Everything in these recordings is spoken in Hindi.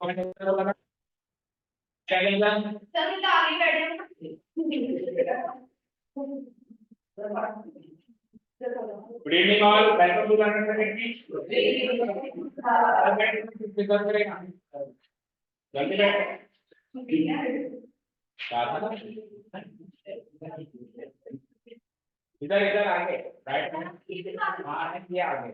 Good evening all, welcome to Learner Academy. जल्दी इधर इधर आगे, राइट में ये आगे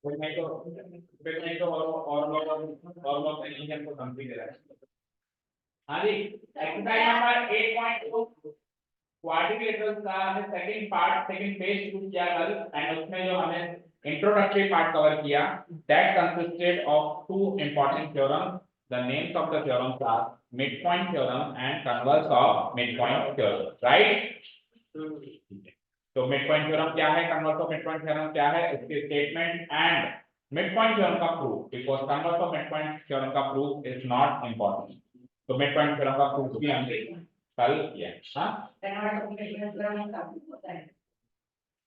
नहीं तो और लोग इंजन को धमकी दे रहा है। हाँ जी, एक्सरसाइज नंबर 8.2 क्वाड्रिलेटरल्स का हमने सेकंड पार्ट सेकंड पेज शुरू किया कल, एंड उसमें जो हमने इंट्रोडक्टरी पार्ट कवर किया, that consisted of two important theorem. The names of the theorems are mid point theorem and converse of mid point theorem, right? तो मिड पॉइंट थ्योरम क्या है, converse of mid point theorem क्या है, इसके statement and mid point theorem का proof, because converse of mid point theorem का प्रूफ इज नॉट इंपॉर्टेंट। तो मिड पॉइंट थ्योरम का प्रूफ भी हमने कल किया। हाँ,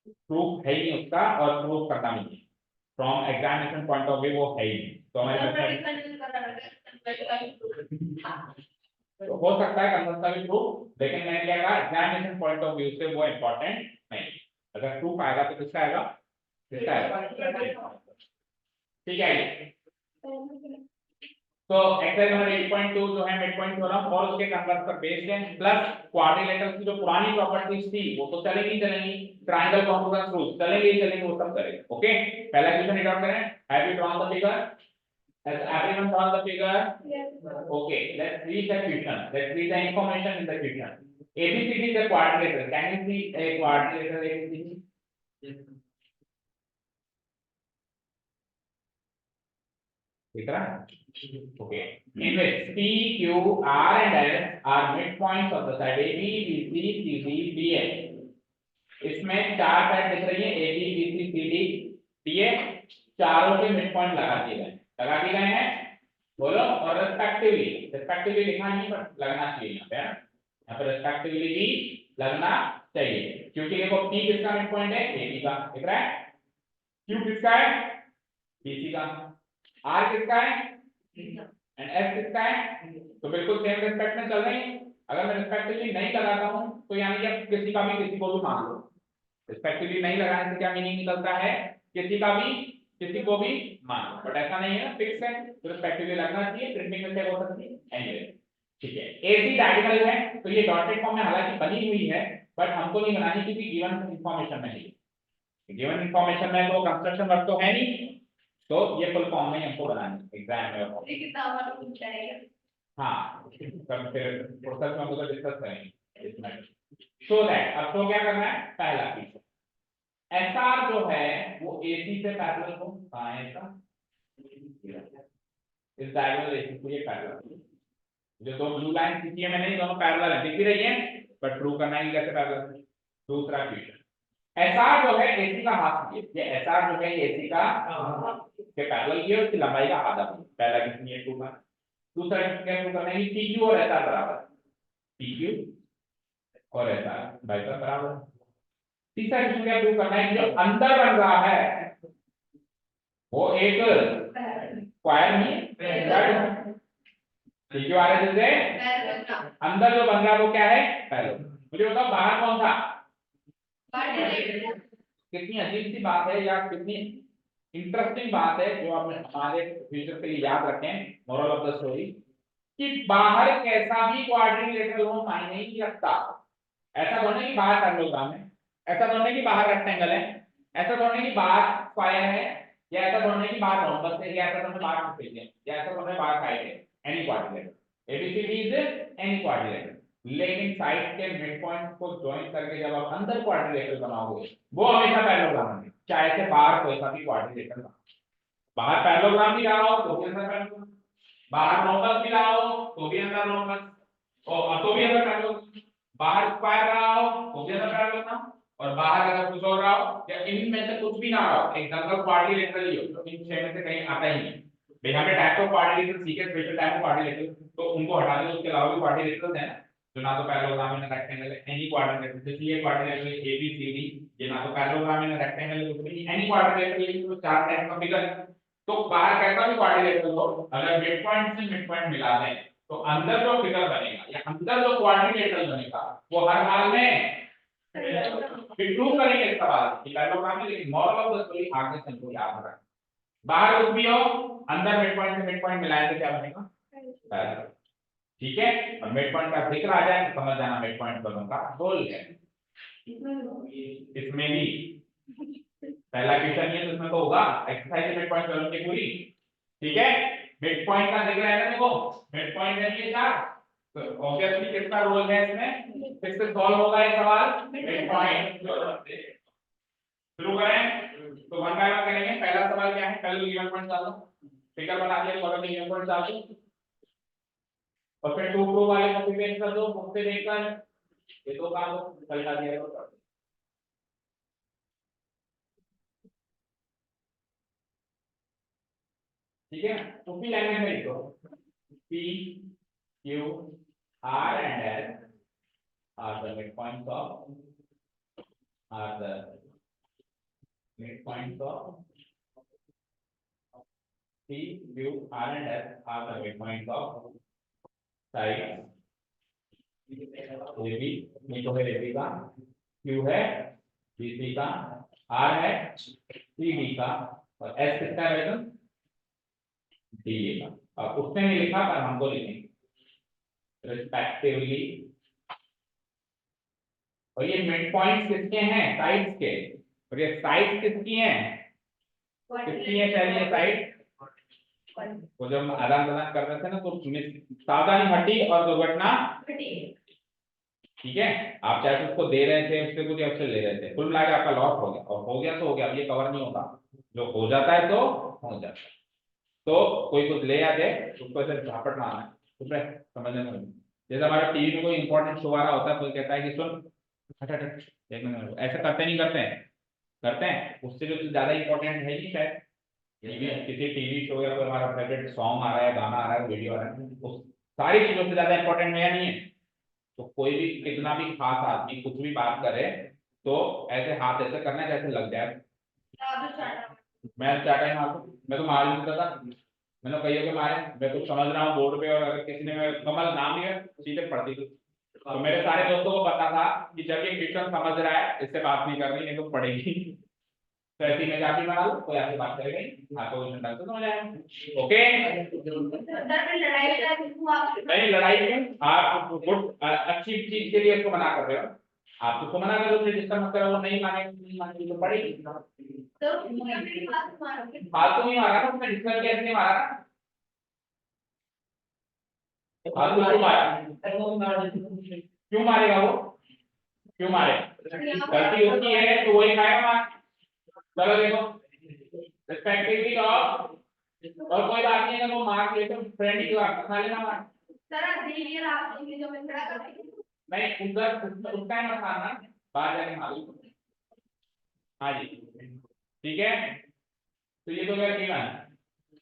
प्रूफ है ही उसका, और प्रूफ करना नहीं, from examination point of view वो है ही। तो हमारे तो हो सकता है कन्वर्स का भी प्रूफ, लेकिन मैंने क्या कहा, एग्जामिनेशन पॉइंट ऑफ व्यू से वो इंपॉर्टेंट नहीं। अगर प्रूफ आएगा तो किसका आएगा, किसका आएगा, ठीक है? तो एक्सरसाइज नंबर 8.2 जो है मिड पॉइंट थ्योरम और उसके कन्वर्स पर बेस्ड है, प्लस क्वाड्रिलेटरल्स की जो पुरानी प्रॉपर्टीज थी वो तो चलेंगी चलेंगी, ट्रायंगल कॉन्ग्रुएंस रूल चलेंगे ही चलेंगे, वो सब करेंगे। ओके, पहला क्वेश्चन रीड आउट करें। Have you drawn the figure? Has everyone drawn the figure? Okay, let's read the question, let's read the information in the question. ABCD is a quadrilateral. Can you see a quadrilateral ABCD? दिख रहा है? Okay. In which P, Q, R and S are midpoints of the side AB, BC, CD, DA. इसमें चार साइड दिख रही है, AB, BC, CD, DA, चारों के मिडपॉइंट लगा दिए गए हैं, बोलो। और रेस्पेक्टिवली लिखा नहीं पर लगना चाहिए यहाँ पे, यहाँ पे रेस्पेक्टिवली भी लगना चाहिए, क्योंकि देखो P किसका मिडपॉइंट है, AB का, दिख रहा है? Q किसका है, BC का, R किसका है एंड S किसका है, तो बिल्कुल सेम रिस्पेक्ट में चल रहे हैं। अगर मैं रिस्पेक्टिवली नहीं लगाता हूं तो यानी कि किसी का भी किसी को भी मान लो, रिस्पेक्टिवली नहीं लगाने से क्या मीनिंग निकलता है, किसी का भी किसी को भी मान लो, बट ऐसा नहीं है ना, फिक्स है, तो रिस्पेक्टिवली लगना चाहिए, प्रिंटिंग में हो सकती है एनीवे, ठीक है। AC डायगोनल है, तो ये डॉटेड फॉर्म में हालांकि बनी हुई है, बट हमको नहीं बनानी क्योंकि गिवन इंफॉर्मेशन में है, गिवन इंफॉर्मेशन में तो कंस्ट्रक्शन वर्क तो है नहीं, तो ये फुल फॉर्म में हमको बनानी एग्जाम में। ये कितना हमारा पूछा है? हां, तब फिर प्रोसेस में हम लोग डिस्कस करेंगे इसमें। सो दैट अब तो क्या करना है, पहला चीज SR जो है वो AC से पैरेलल हो, कहां है इसका, इस डायगोनल AC को ये पैरेलल, जो दो ब्लू लाइन खींची है मैंने, दोनों पैरेलल है, दिख रही है, बट प्रूव करना है कैसे पैरेलल। दूसरा क्वेश्चन, SR जो है AC का हाफ, ये SR जो है AC का के पैरेलल ये, उसकी लंबाई का आधा, पहला क्वेश्चन ये प्रूव करना। दूसरा क्वेश्चन क्या प्रूव करना है, PQ और SR बराबर, PQ और SR भाई का बराबर। तीसरा क्वेश्चन क्या प्रूव करना है, जो अंदर बन रहा है वो एक स्क्वायर नहीं है, PQ और SR से अंदर जो बन रहा है वो क्या है, पैरेलल। मुझे बताओ बाहर कौन था, कितनी अजीब सी बात है या कितनी इंटरेस्टिंग बात है जो आप हमारे फ्यूचर के लिए याद रखें, मोरल ऑफ द स्टोरी, कि बाहर कैसा भी क्वाड्रिलेटरल हो मायने नहीं रखता। ऐसा तो नहीं कि बाहर पैरेललोग्राम है, ऐसा तो नहीं कि बाहर रेक्टेंगल है, ऐसा तो नहीं कि बाहर स्क्वायर है, या ऐसा तो नहीं कि बाहर रोम्बस है, या ऐसा तो नहीं बाहर ट्रापेज है, या ऐसा तो नहीं बाहर साइड है, any quadrilateral. ABCD is any quadrilateral, लेकिन साइड के मिड पॉइंट को जॉइन करके जब आप अंदर क्वाड्रिलेटरल बनाओगे वो हमेशा पैरेललोग्राम है, चाहे से बाहर कोई सा भी क्वाड्रिलेटरल बना, बाहर पैरेललोग्राम भी रहा हो तो भी अंदर पैरेललोग्राम, बाहर रोम्बस भी रहा हो तो भी अंदर रोम्बस, और तो भी अंदर पैरेललोग्राम, बाहर स्क्वायर रहा हो तो भी अंदर पैरेललोग्राम, और बाहर अगर कुछ और रहा हो या इनमें से कुछ भी ना रहा हो, एक जनरल क्वाड्रिलेटरल ही हो, तो इन छह में से कहीं आता ही नहीं। भाई हमने टाइप ऑफ क्वाड्रिलेटरल सीखे, स्पेशल टाइप ऑफ क्वाड्रिलेटरल, तो उनको हटा दें, उसके अलावा भी क्वाड्रिलेटरल है ना, जो ना तो पैरेललोग्राम है ना रेक्टेंगल है, एनी क्वाड्रिलेटरल, जैसे ये क्वाड्रिलेटरल ABCD, ये ना तो पैरेललोग्राम है ना रेक्टेंगल है, कुछ भी एनी क्वाड्रिलेटरल, तो चार टाइप का फिगर तो बाहर कैसा भी क्वाड्रिलेटरल हो, अगर मिड पॉइंट से मिड पॉइंट मिला दें तो अंदर जो फिगर बनेगा या अंदर जो क्वाड्रिलेटरल बनेगा वो हर हाल में प्रूव करेंगे इस सवाल की पैराग्राफ में, लेकिन मॉरल ऑफ द स्टोरी आगे से हमको याद रखना। बाहर कुछ भी हो, अंदर मिड पॉइंट से मिड पॉइंट मिलाएं तो क्या बनेगा पैरेलल। ठीक है, और मिड पॉइंट का जिक्र आ जाए तो समझ जाना मिड पॉइंट दोनों का गोल है। इसमें भी पहला क्वेश्चन ये, तो इसमें तो होगा एक्सरसाइज मिड पॉइंट करूंगी पूरी। ठीक है, मिड पॉइंट का जिक्र है ना, देखो मिड पॉइंट है ये चार, तो ऑब्वियसली किसका रोल है इसमें, किससे सॉल्व होगा ये सवाल, मिड पॉइंट। शुरू करें तो वन बाय वन करेंगे। पहला सवाल क्या है, पहले गिवन पॉइंट डाल दो, फिगर बना दिया, कॉलम में गिवन पॉइंट डाल दो और फिर टू प्रूव वाले कॉपी पेस्ट कर दो, बुक से देखकर ये दो काम कल का दिया तो। ठीक है, तो पी लैंग्वेज में लिखो, P Q R and S are the midpoints of P Q R and S are the midpoints of side AB। देखो है AB का, Q है BC का, R है CD का और S किसका है बेटा, DA का। अब उसने नहीं लिखा पर हमको लिखेंगे रिस्पेक्टिवली। और ये मिड पॉइंट्स किसके हैं, साइड्स के, और ये साइड्स किसकी हैं, किसकी है पहली साइड, वो जब आदान प्रदान कर रहे थे ना तो सावधानी हटी और दुर्घटना घटी। ठीक है, आप चाहे उसको दे रहे थे, उससे कुछ अवसर ले रहे थे, कुल मिला के आपका लॉस हो गया, और हो गया तो हो गया, अब ये कवर नहीं होता, जो हो जाता है तो हो जाता है। तो कोई कुछ ले आते उसको ऐसे झापट मारना है, ठीक है, समझने में। जैसे हमारा टीवी में कोई इंपॉर्टेंट शो आ रहा होता है, कोई कहता है कि सुन हट हट हट, एक मिनट, ऐसे करते नहीं करते हैं, करते हैं, उससे जो ज्यादा इंपॉर्टेंट है नहीं शायद, किसी टीवी शो या कोई हमारा फेवरेट सॉन्ग आ रहा है, गाना आ रहा है, वीडियो आ रहा है, उस सारी चीजों से ज्यादा इंपॉर्टेंट है या नहीं है। तो कोई भी कितना भी खास आदमी कुछ भी बात करे तो ऐसे हाथ ऐसे करना है जैसे लग जाए। मैं चाटा ही मारू, मैं तो मार नहीं था, मैंने कईयों के मारे, मैं कुछ समझ रहा हूँ बोर्ड पे और अगर किसी ने कमल नाम लिया सीधे पड़ती थी। तो मेरे सारे दोस्तों को पता था कि जब ये क्वेश्चन समझ रहा है इससे बात नहीं करनी, नहीं तो पड़ेगी। तो ऐसी में जाती बना लो, कोई आपसे बात करेगा आपको क्वेश्चन डाल तो समझ आएगा। ओके, नहीं लड़ाई में आप गुड अच्छी चीज के लिए इसको मना कर रहे हो, आप उसको मना कर दो, जिसका मतलब वो नहीं मानेगी तो पड़ेगी। फालतू नहीं मारा ना उसने, डिस्कस कैसे नहीं मारा ना, फालतू क्यों मारा, क्यों मारेगा वो, क्यों मारे, गलती उसकी है तो वही खाएगा मार। चलो देखो रिस्पेक्टिवली ऑफ, और कोई बात नहीं, अगर वो मार्क ले तो फ्रेंड की बात खा लेना मार। सर धीरे आप जो मैं खड़ा कर नहीं उधर उस टाइम मत मारना, बाहर जाके मारो। हाँ जी ठीक है, तो ये तो क्या किया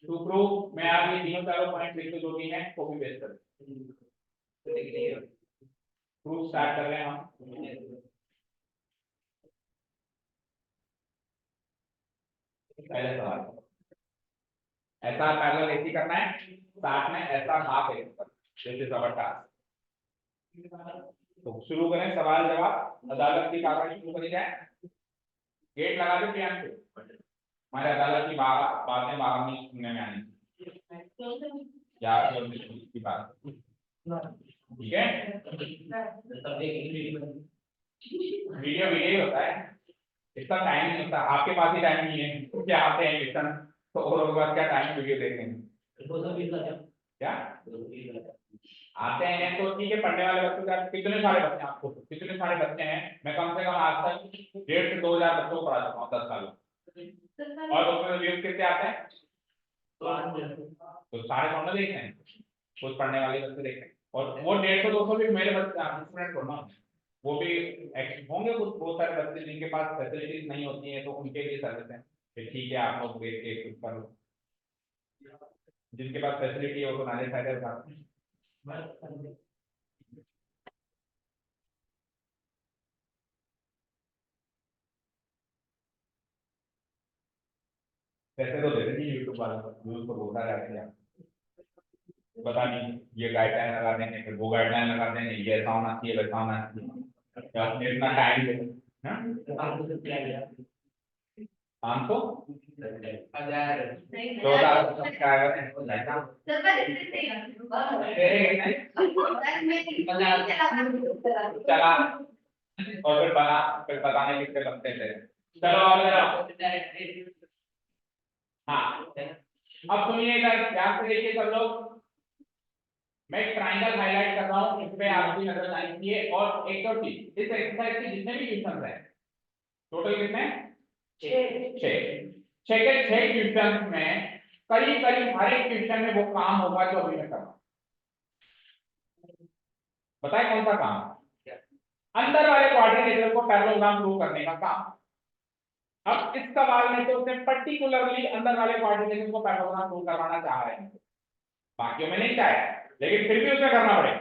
टू प्रूव, मैं आप ये तीनों चारों पॉइंट लिख दो, जो भी है कॉपी पेस्ट कर प्रूफ स्टार्ट कर रहे हैं हम। पहले सवाल ऐसा पैरेलल ऐसे करना है, साथ में ऐसा हाफ है जैसे जबरदस्त। तो शुरू करें सवाल जवाब, अदालत की कार्रवाई शुरू करी जाए। गेट लगा दे प्रियांक से, हमारे अदालत की बातें बाहर नहीं सुनने में आनी या की बात। ठीक है, वीडियो वीडियो होता है, इसका टाइम नहीं होता, आपके पास ही टाइम नहीं है, क्या आते हैं क्वेश्चन तो और उसके बाद क्या टाइम वीडियो देखेंगे क्या आते हैं तो ठीक है, पढ़ने वाले बच्चों का कितने सारे बच्चे आपको कितने सारे बच्चे हैं, मैं कम से कम आज तक 1,500 से 2,000 बच्चों को पढ़ा चुका हूँ 10 साल में, और उसमें व्यूज कितने आते हैं, तो सारे कौन देख रहे हैं, कुछ पढ़ने वाले बच्चे देख रहे हैं, और वो 150-200 भी मेरे बच्चे स्टूडेंट हो ना, वो भी होंगे कुछ बहुत सारे बच्चे जिनके पास फैसिलिटीज नहीं होती है, तो उनके लिए सर्विस है कि ठीक है आप लोग देख के कुछ करो, जिनके पास फैसिलिटी है वो तो नाले फायदे उठाते हैं। पैसे तो देते नहीं यूट्यूब वाले, यूट्यूब को बोलता रहते हैं पता नहीं ये गाइडलाइन लगा देंगे, फिर वो गाइडलाइन लगा देंगे, ये ऐसा होना चाहिए वैसा होना चाहिए, या अपने इतना टाइम दे। पाँच सौ 1000 चला, और फिर बना, फिर बताने कितने लगते थे। चलो और हाँ, अब सुनिए इधर ध्यान से देखिए सब लोग, मैं एक ट्राइंगल हाईलाइट कर रहा हूँ, इस पे आपकी नजर जानी चाहिए। और एक और चीज, इस एक्सरसाइज के जितने भी क्वेश्चन हैं, टोटल कितने? 6 के 6 क्वेश्चन में करीब करीब हर एक क्वेश्चन में वो काम होगा जो अभी मैं कर रहा हूँ। बताए कौन सा काम? अंदर वाले क्वाड्रिलेटरल को पैरेललोग्राम प्रूव करने का काम। अब इस सवाल में तो उसने पर्टिकुलरली अंदर वाले क्वाड्रिलेटरल को पैरेललोग्राम प्रूव करवाना चाह रहे हैं, बाकियों में नहीं चाहे, लेकिन फिर भी उसे करना पड़ेगा।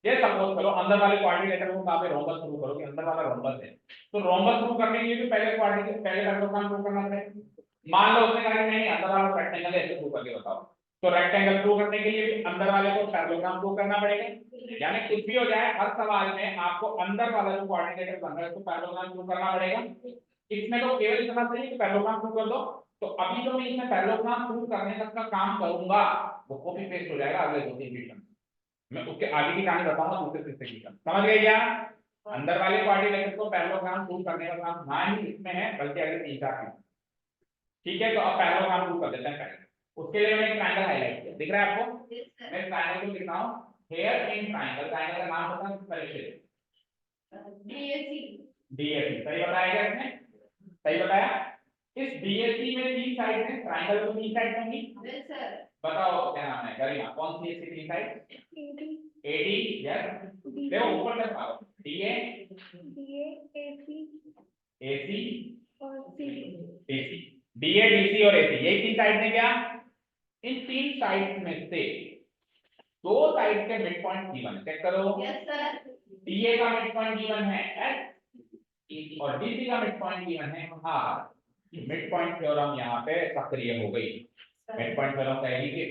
ये सपोज करो अंदर वाले क्वाड्रिलेटरल को आप रोम्बस प्रूव करो कि अंदर वाला रोम्बस है, तो रोम्बस प्रूव करने के लिए भी पहले क्वाड्रिलेटरल पहले पैरेललोग्राम प्रूव करना पड़ेगा। मान लो उसने कहा कि नहीं अंदर वाला रेक्टेंगल है, इसे प्रूव करके बताओ, तो रेक्टेंगल प्रूव करने के लिए भी अंदर वाले को पैरेललोग्राम प्रूव करना पड़ेगा। यानी कुछ भी हो जाए, हर सवाल में आपको अंदर वाला जो कोऑर्डिनेटर बन रहा है उसको पैरेललोग्राम प्रूव करना पड़ेगा। इसमें तो केवल इतना चाहिए कि पैरेललोग्राम प्रूव कर दो। तो अभी जो मैं इसमें पैरेललोग्राम प्रूव करने तक का काम करूंगा वो कॉपी पेस्ट हो जाएगा अगले 2-3 क्वेश्चन। मैं उसके आगे की कहानी बताऊंगा दूसरे तीसरे क्वेश्चन, समझ गए क्या? अंदर वाले कोऑर्डिनेटर को पैरेललोग्राम प्रूव करने का काम ना ही इसमें है बल्कि अगले 3-4 क्वेश्चन। ठीक है, तो अब पैरेललोग्राम प्रूव कर देते हैं पहले। उसके लिए मैं एक ट्रायंगल हाईलाइट किया, दिख रहा है आपको? मैं ट्रायंगल को लिख रहा हूं, हेयर इन ट्रायंगल, ट्रायंगल का नाम पता है परीक्षित? डीएसी। डीएसी सही बताया क्या इसने? सही बताया। इस डीएसी में 3 साइड हैं, ट्रायंगल को 3 साइड होंगी। Yes sir. बताओ क्या नाम है करीना, कौन सी इसकी 3 साइड? एडी। यस, देखो ऊपर तक आओ, डीए डीए एसी एसी और सी एसी, डीए डीसी और एसी, ये 3 साइड हैं क्या? इन 3 साइड में से 2 साइड के मिड पॉइंट गिवन है, चेक करो। Yes sir. डीए का मिड पॉइंट गिवन है एस और डीसी का मिड पॉइंट गिवन है आर। मिड पॉइंट थ्योरम यहाँ पे सक्रिय हो गई। मिड पॉइंट थ्योरम कहेगी कि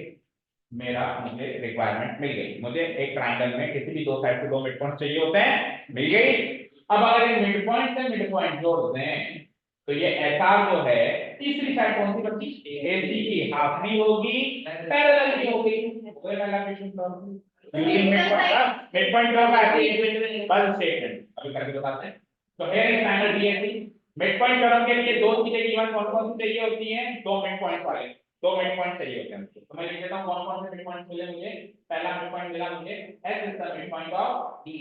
मेरा मुझे रिक्वायरमेंट मिल गई, मुझे एक ट्रायंगल में किसी भी 2 साइड से 2 मिड पॉइंट चाहिए होते हैं, मिल गई। अब अगर इन मिड पॉइंट से मिड पॉइंट जोड़ दें तो ये एसआर जो है, तीसरी साइड कौन सी बची? एसी की हाफ भी होगी, पैरेलल भी होगी। कोई वाला question solve using mid point theorem का बस स्टेटमेंट अभी करके बताते हैं। तो here is final DAC. Mid point theorem के लिए 2 चीजें गिवन कौन-कौन सी चाहिए होती हैं? 2 मिड पॉइंट वाले, 2 मिड पॉइंट चाहिए होते हैं। तो मैं लिख देता हूं कौन कौन से मिड पॉइंट मिले मुझे। पहला मिड पॉइंट मिला मुझे S is the mid point of D,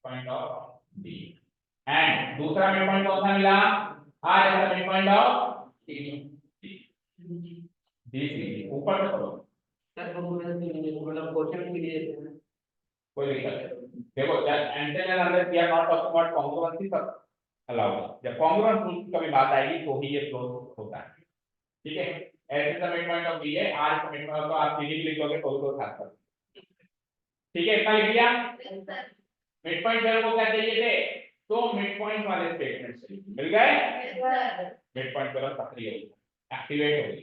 point of D. And दूसरा मिड पॉइंट कौन सा मिला? R is the mid point of D C. ऊपर से पढ़ो सर, मतलब क्वेश्चन भी दिए थे, कोई दिक्कत नहीं। देखो जब एंटेना अंदर किया नॉट टॉकिंग अबाउट कॉन्ग्रुएंसी सब अलाउड, जब कॉन्ग्रुएंस रूल की कभी बात आएगी तो ही ये फ्लो होता है। ठीक है, S is the mid point of D है, R is the mid point, तो आप सीधी लिखोगे तो खास कर। ठीक है, इतना लिख दिया। मिड पॉइंट थ्योरम को क्या चाहिए थे? तो मिड पॉइंट वाले स्टेटमेंट्स मिल गए। मिड पॉइंट थ्योरम सक्रिय हो गई, एक्टिवेट हो गई।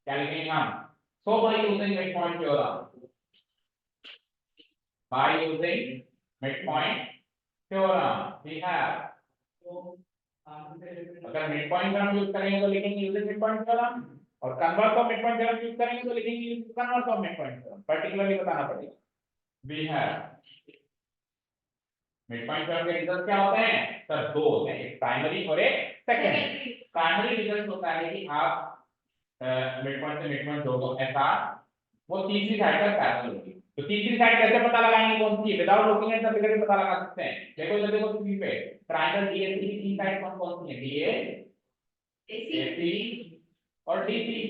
क्या लिखेंगे हम? So by using mid point theorem, by using midpoint theorem we have, अगर midpoint theorem यूज करेंगे तो लिखेंगे using midpoint theorem, और converse of midpoint theorem use करेंगे तो लिखेंगे converse of midpoint theorem। Particularly बताना पड़ेगा। we have midpoint theorem के रिजल्ट क्या होते हैं सर? 2 होते हैं, एक प्राइमरी और एक सेकेंडरी। प्राइमरी रिजल्ट होता है कि आप midpoint से midpoint जोड़ो ऐसा, वो तीसरी साइड पर पैरेलल होगी। तो तीसरी साइड कैसे पता लगाएंगे कौन सी है? Without looking at the figure भी पता लगा सकते हैं। देखो इधर देखो स्क्रीन पे ट्रायंगल डीएसी की 3 साइड कौन कौन सी है? डीए एसी और डीसी।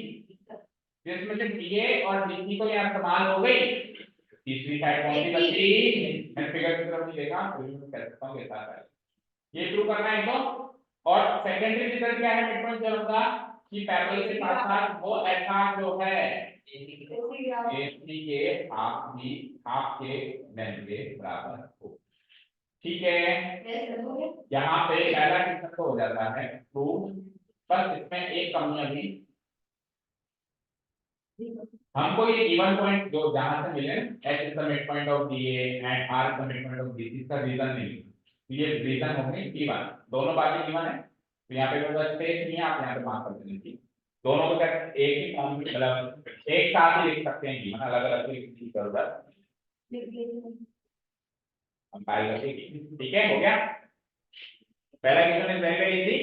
जिसमें से डीए और डीसी को यहां इस्तेमाल हो गई, तीसरी साइड कौन सी बची? मैं फिगर की तरफ नहीं देखा, फिर मैं कह सकता हूं के साथ है ये प्रूव करना है तो। और सेकेंडरी रिजल्ट क्या है मिड पॉइंट थ्योरम का? कि पैरेलल के साथ साथ वो एसआर जो है एसी के हाफ के लेंथ के बराबर हो। ठीक है, यहाँ पे पहला क्वेश्चन तो हो जाता है प्रूव, बस इसमें एक कमी अभी, हमको ये गिवन पॉइंट जो जहां से मिले H is the mid point of DA and R is the mid point of BC, इसका रीजन नहीं, तो ये रीजन हो गई गिवन, दोनों बातें गिवन है, तो यहाँ पे कोई स्पेस नहीं है, आप यहाँ पे मार्क कर देंगे, दोनों को एक ही फॉर्म में मतलब एक साथ ही लिख सकते हैं गिवन, अलग अलग लिखने की जरूरत हम फाइल रखेंगे। ठीक है, हो गया, पहला question is very very easy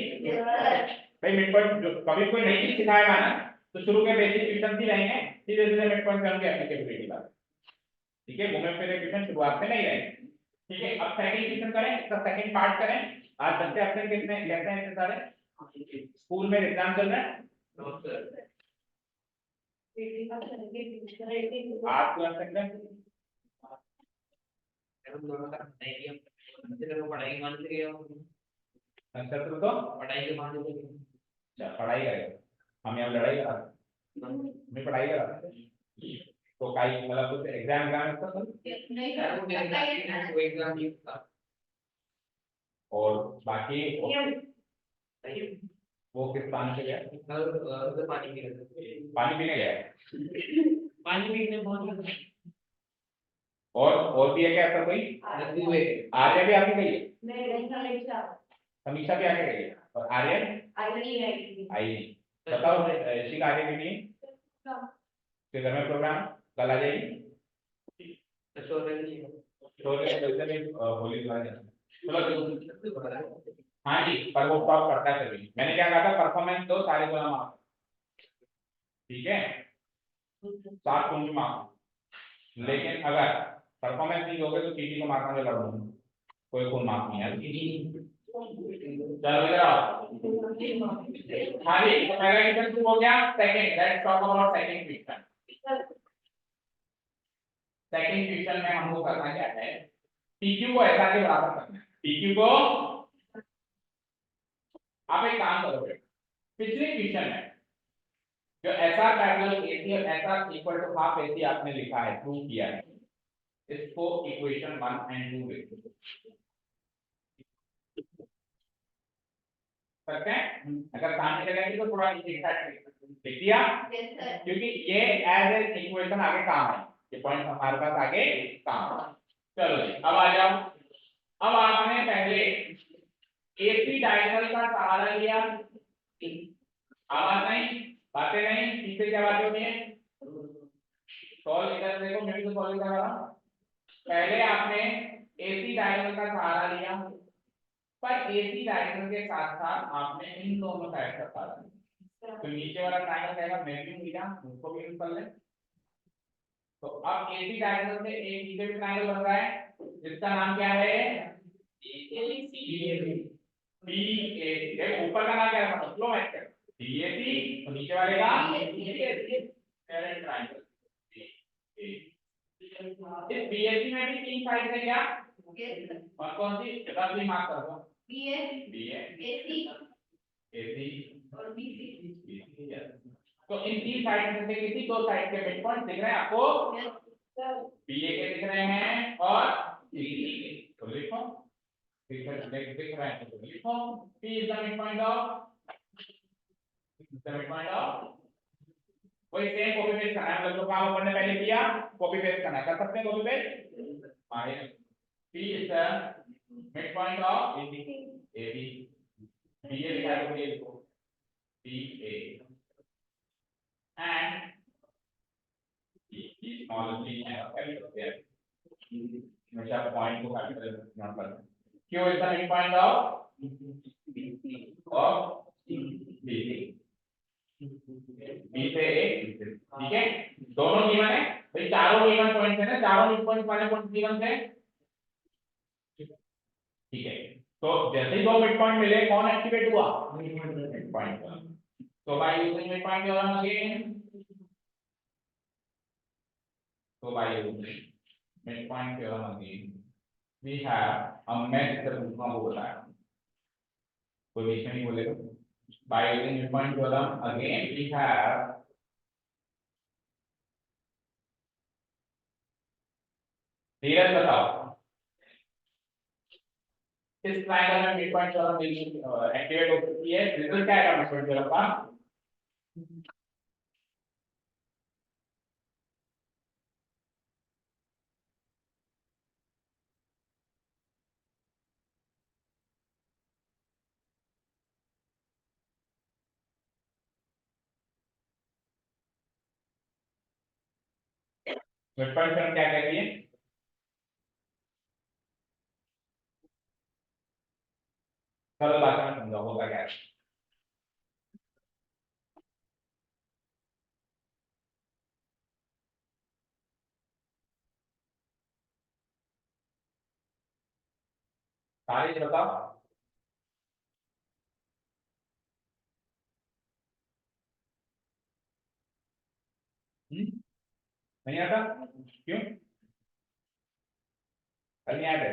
भाई, मिड पॉइंट जो कभी कोई नई चीज सिखाएगा ना तो शुरू में बेसिक क्वेश्चन ही रहेंगे, धीरे धीरे मिड पॉइंट करेंगे एप्लीकेबिलिटी बात, ठीक है, घूमे फिरे क्वेश्चन शुरुआत में नहीं रहेंगे। ठीक है, अब सेकंड क्वेश्चन करें, इसका सेकंड पार्ट करें। आज बच्चे अपने कितने लेते हैं इतने सारे, स्कूल में एग्जाम चल रहा है, आज क्लास तक पढ़ाई मान के अच्छा तो पढ़ाई के मान के अच्छा पढ़ाई करेगा, हम यहाँ लड़ाई करा मैं पढ़ाई करा तो काई मतलब कुछ एग्जाम इसका वो एग्जाम नहीं था, और बाकी वो किस पानी से गया, पानी पीने गया पानी पीने बहुत और भी है क्या ऐसा कोई, आर्य भी आके गई है, समीक्षा भी आके गई है, और आर्य आई नहीं, बताओ ऋषि आर्य भी नहीं, फिर घर में प्रोग्राम कल आ जाएगी, होली चलो हाँ जी, पर वो टॉप करता है कभी, मैंने क्या कहा था परफॉर्मेंस दो सारे गुना मार्क्स, ठीक है 7 पूर्ण मार्क्स, लेकिन अगर परफॉर्मेंस नहीं दोगे तो टीटी को मारना लगा दूंगा, कोई फुल मार्क नहीं है। चलो इधर आओ, हाँ जी, तो पहला क्वेश्चन शुरू हो गया, second let's talk about second question. Second question में हमको करना क्या है, पीक्यू को ऐसा के बराबर करना है, पीक्यू को आप एक काम करोगे, पिछले क्वेश्चन में जो एसआर पैरेलल एसी और SR equal to half AC आपने लिखा है, प्रूव किया है, इसको इक्वेशन 1 एंड 2 लिख सकते हैं, अगर सामने लगाएंगे तो थोड़ा नीचे लिख दिया, क्योंकि ये एज ए इक्वेशन आगे काम है, ये पॉइंट हमारे पास आगे काम है। चलो जी अब आ जाओ, अब आपने पहले एसी डायगोनल का सहारा लिया, आवाज नहीं, बातें नहीं, पीछे क्या बातें होती है, सॉल्व इधर देखो, मैं भी तो सॉल्व कर रहा हूं, पहले आपने एसी डायगोनल का सहारा लिया, पर एसी डायगोनल के साथ साथ आपने इन दोनों साइड का सहारा लिया, तो नीचे वाला ट्रायंगल कहेगा मैं भी लिया, उसको भी यूज कर ले, तो अब एसी डायगोनल से एक नीचे ट्रायंगल बन रहा है जिसका नाम क्या है, BAC, ऊपर का नाम क्या है मतलब फ्लो मैच कर BAC, तो नीचे वाले का पैरेलल ट्रायंगल, इस BAC में भी 3 साइड है क्या, और कौन सी जगह भी मार्क कर दो, AC और BC, तो इन 3 साइड में से किसी 2 साइड के मिड पॉइंट दिख रहे हैं आपको, BA के दिख रहे हैं और BC के, तो लिखो दिख रहा है तो लिखो P is the midpoint of वही सेम कॉपी पेस्ट करना है, मतलब जो काम अपन ने पहले किया कॉपी पेस्ट करना है, कर सकते हैं copy paste, P is the midpoint of AB, BA लिखा है तो ये लिखो BA and small b है कैपिटल है, हमेशा पॉइंट को कैपिटल नोट करना, Q is the midpoint of BC, B से एक, ठीक है, दोनों गिवन है भाई, चारों गिवन पॉइंट है ना, चारों मिड पॉइंट वाले पॉइंट गिवन थे, ठीक है, तो जैसे ही 2 मिड पॉइंट मिले कौन एक्टिवेट हुआ, मिड पॉइंट, तो by using mid point theorem again, तो by using mid point theorem again we have अब मैं जितना पूछूंगा वो बताया, कोई बीच में नहीं बोलेगा, by using mid point theorem again we have Dheeraj बताओ इस ट्रायंगल में मिड पॉइंट थ्योरम एक्टिवेट हो चुकी है। रिजल्ट क्या आएगा मिड पॉइंट थ्योरम का? मिड पॉइंट थ्योरम क्या कहती है? सरल भाषा में समझाओ होगा क्या है? तारीख बताओ। नहीं आता क्यों? कल नहीं आए थे?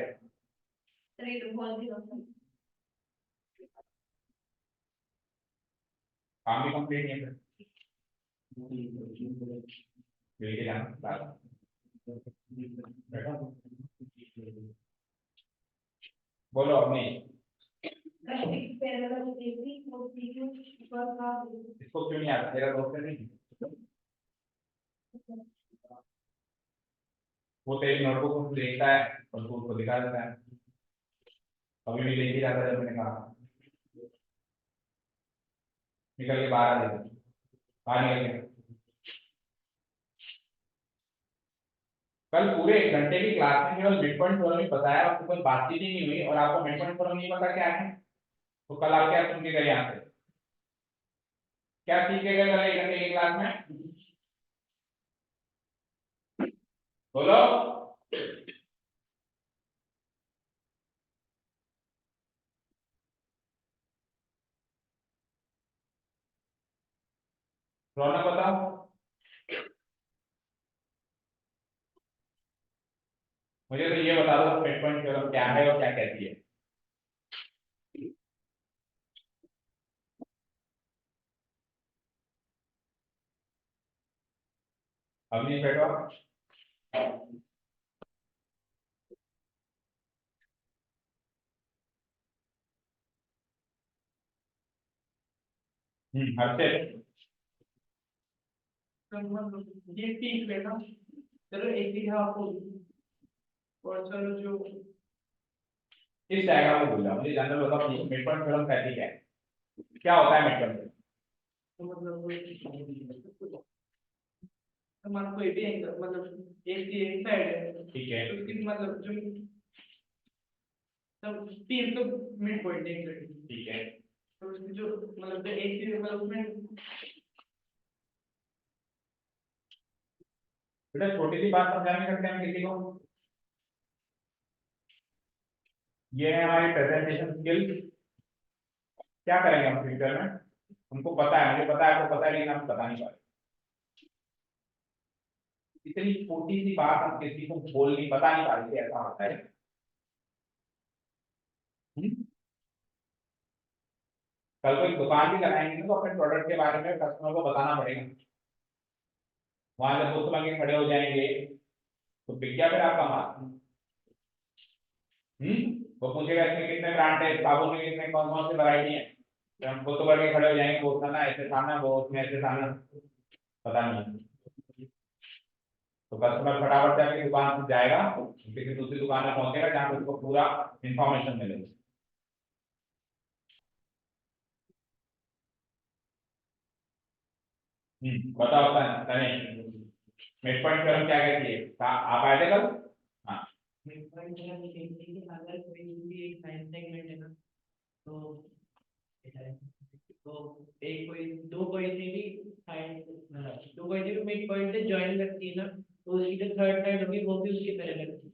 काम भी कंप्लीट नहीं है लेके जाना बैठो। बोलो अपनी। इसको क्यों नहीं आता? तेरा दोस्त नहीं? वो तेरी नोटबुक में देखता है और तू उसको दिखा देता है। अभी भी लेके जाता है जब मैंने कहा निकल के बाहर आ जाते, बाहर निकल के। कल पूरे 1 घंटे की क्लास में केवल मिड पॉइंट थ्योरम ही बताया, आपको कोई बातचीत ही नहीं हुई और आपको मिड पॉइंट थ्योरम नहीं पता क्या है। तो कल आप क्या सुन के गए यहाँ से? क्या सीख के गए कल 1 घंटे की क्लास में? बोलो। रौनक बताओ। मुझे तो ये बता दो मिड पॉइंट थ्योरम क्या है और क्या कहती है। अभी बैठो। हर्षित। ये ठीक है ना। चलो एक ही आपको और चलो जो इस डायग्राम को भूल जाओ, मुझे जनरल बताओ मिड पॉइंट थ्योरम कहती है क्या होता है मिड पॉइंट? तो मतलब हमारा कोई भी एंगल मतलब एक साइड है ठीक है। तो उसकी मतलब जो तब तीन तो मिड पॉइंट एक साइड ठीक है। तो उसकी जो मतलब जो एक चीज मतलब उसमें बेटा छोटी सी बात समझाने करते हैं किसी को। ये है हमारी प्रेजेंटेशन स्किल्स। क्या करेंगे हम फ्यूचर में? हमको पता है, मुझे पता है, आपको पता है, लेकिन हम बता नहीं पा रहे। इतनी छोटी सी बात हम किसी को बोल नहीं, बता नहीं पा रहे थे, ऐसा होता है। हम्म? कल को एक दुकान भी लगाएंगे ना तो अपने प्रोडक्ट के बारे में कस्टमर को बताना पड़ेगा। वहां जब दोस्त लगे खड़े हो जाएंगे तो बिक गया फिर आपका माल। वो पूछेगा इसमें कितने ब्रांड है, साबुन में कितने कौन कौन से वैरायटी है। तो हम फोटो करके खड़े हो जाएंगे, वो था ना ऐसे था ना, वो उसमें ऐसे था ना, पता नहीं। तो कस्टमर फटाफट जाके दुकान पर जाएगा, किसी दूसरी दुकान में पहुंचेगा जहाँ पे उसको पूरा इंफॉर्मेशन मिलेगी। बताओ तनिष्क, मिड पॉइंट थ्योरम क्या कहती है? आप आए थे कल? हाँ। मिड पॉइंट का देखते हैं कि अगर कोई भी एक लाइन सेगमेंट है ना तो तो एक कोई दो पॉइंट से भी साइड दो पॉइंट से भी मिड पॉइंट से जॉइन करती है ना तो उसकी जो थर्ड साइड होगी वो भी उसकी तरह लगती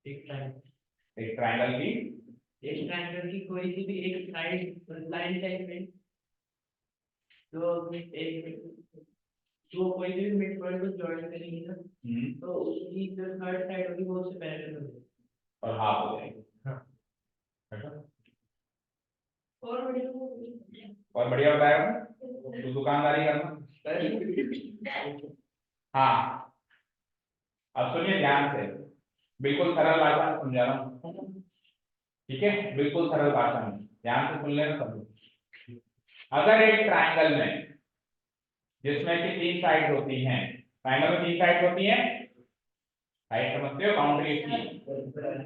है एक ट्रायंगल की एक ट्रायंगल की कोई सी भी एक साइड लाइन सेगमेंट जो एक जो कोई भी मिड पॉइंट को जॉइन करेंगे ना तो उसकी जो थर्ड साइड होगी वो उससे पैरेलल होगी और हाफ हो जाएगी। हाँ अच्छा। और और बढ़िया बताया तो दुकानदारी करना। हाँ, अब सुनिए ध्यान से, बिल्कुल सरल भाषा में समझा रहा हूँ। ठीक है, बिल्कुल सरल भाषा में ध्यान से सुन लेना सब। अगर एक ट्रायंगल में जिसमें कि 3 साइड होती हैं, ट्रायंगल में 3 साइड होती हैं, साइड समझते हो, बाउंड्री की।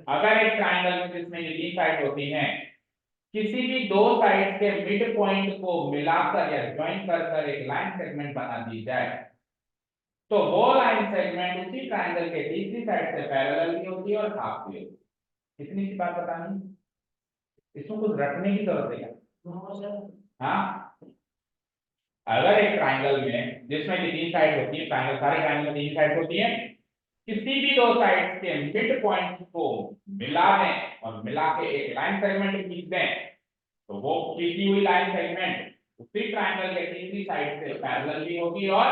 अगर एक ट्रायंगल में जिसमें ये 3 साइड होती हैं, किसी भी 2 साइड के मिड पॉइंट को मिलाकर या ज्वाइन कर एक लाइन सेगमेंट बना दी जाए, तो वो लाइन सेगमेंट उसी ट्रायंगल के तीसरी साइड से पैरेलल भी होगी और हाफ भी होगी। इतनी सी बात बतानी, इसमें कुछ रटने की जरूरत है क्या? हाँ, अगर एक ट्रायंगल में जिसमें कि 3 साइड होती है, ट्रायंगल सारे ट्रायंगल में 3 साइड होती है, किसी भी 2 साइड के मिड पॉइंट को मिला दें और मिला के एक लाइन सेगमेंट खींच दें, तो वो खींची हुई लाइन सेगमेंट उसी ट्रायंगल के तीसरी साइड से पैरेलल भी होगी। और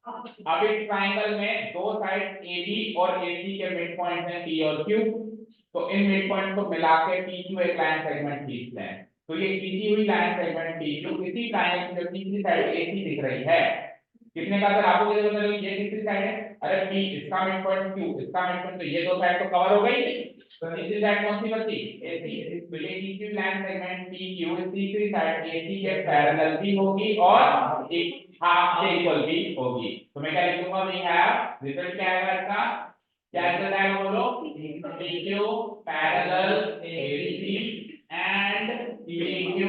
अब इस ट्रायंगल में 2 साइड AB और AC के मिड पॉइंट हैं P और Q, तो इन मिड पॉइंट को मिला के PQ एक लाइन सेगमेंट खींच लें, तो ये खींची हुई लाइन सेगमेंट PQ इसी ट्रायंगल की जो तीसरी साइड AC दिख रही है, कितने का सर आपको ये बता, ये तीसरी साइड है, अरे P इसका मिड पॉइंट Q इसका मिड पॉइंट, तो ये 2 साइड तो कवर हो गई, तो तीसरी साइड कौन सी बची? AC। तो ये खींची हुई लाइन सेगमेंट PQ तीसरी साइड AC के पैरेलल भी होगी और एक हाफ के इक्वल भी होगी। तो मैं क्या लिखूंगा, वी हैव, रिजल्ट क्या आएगा इसका, क्या रिजल्ट आएगा बोलो, PQ parallel AC and PQ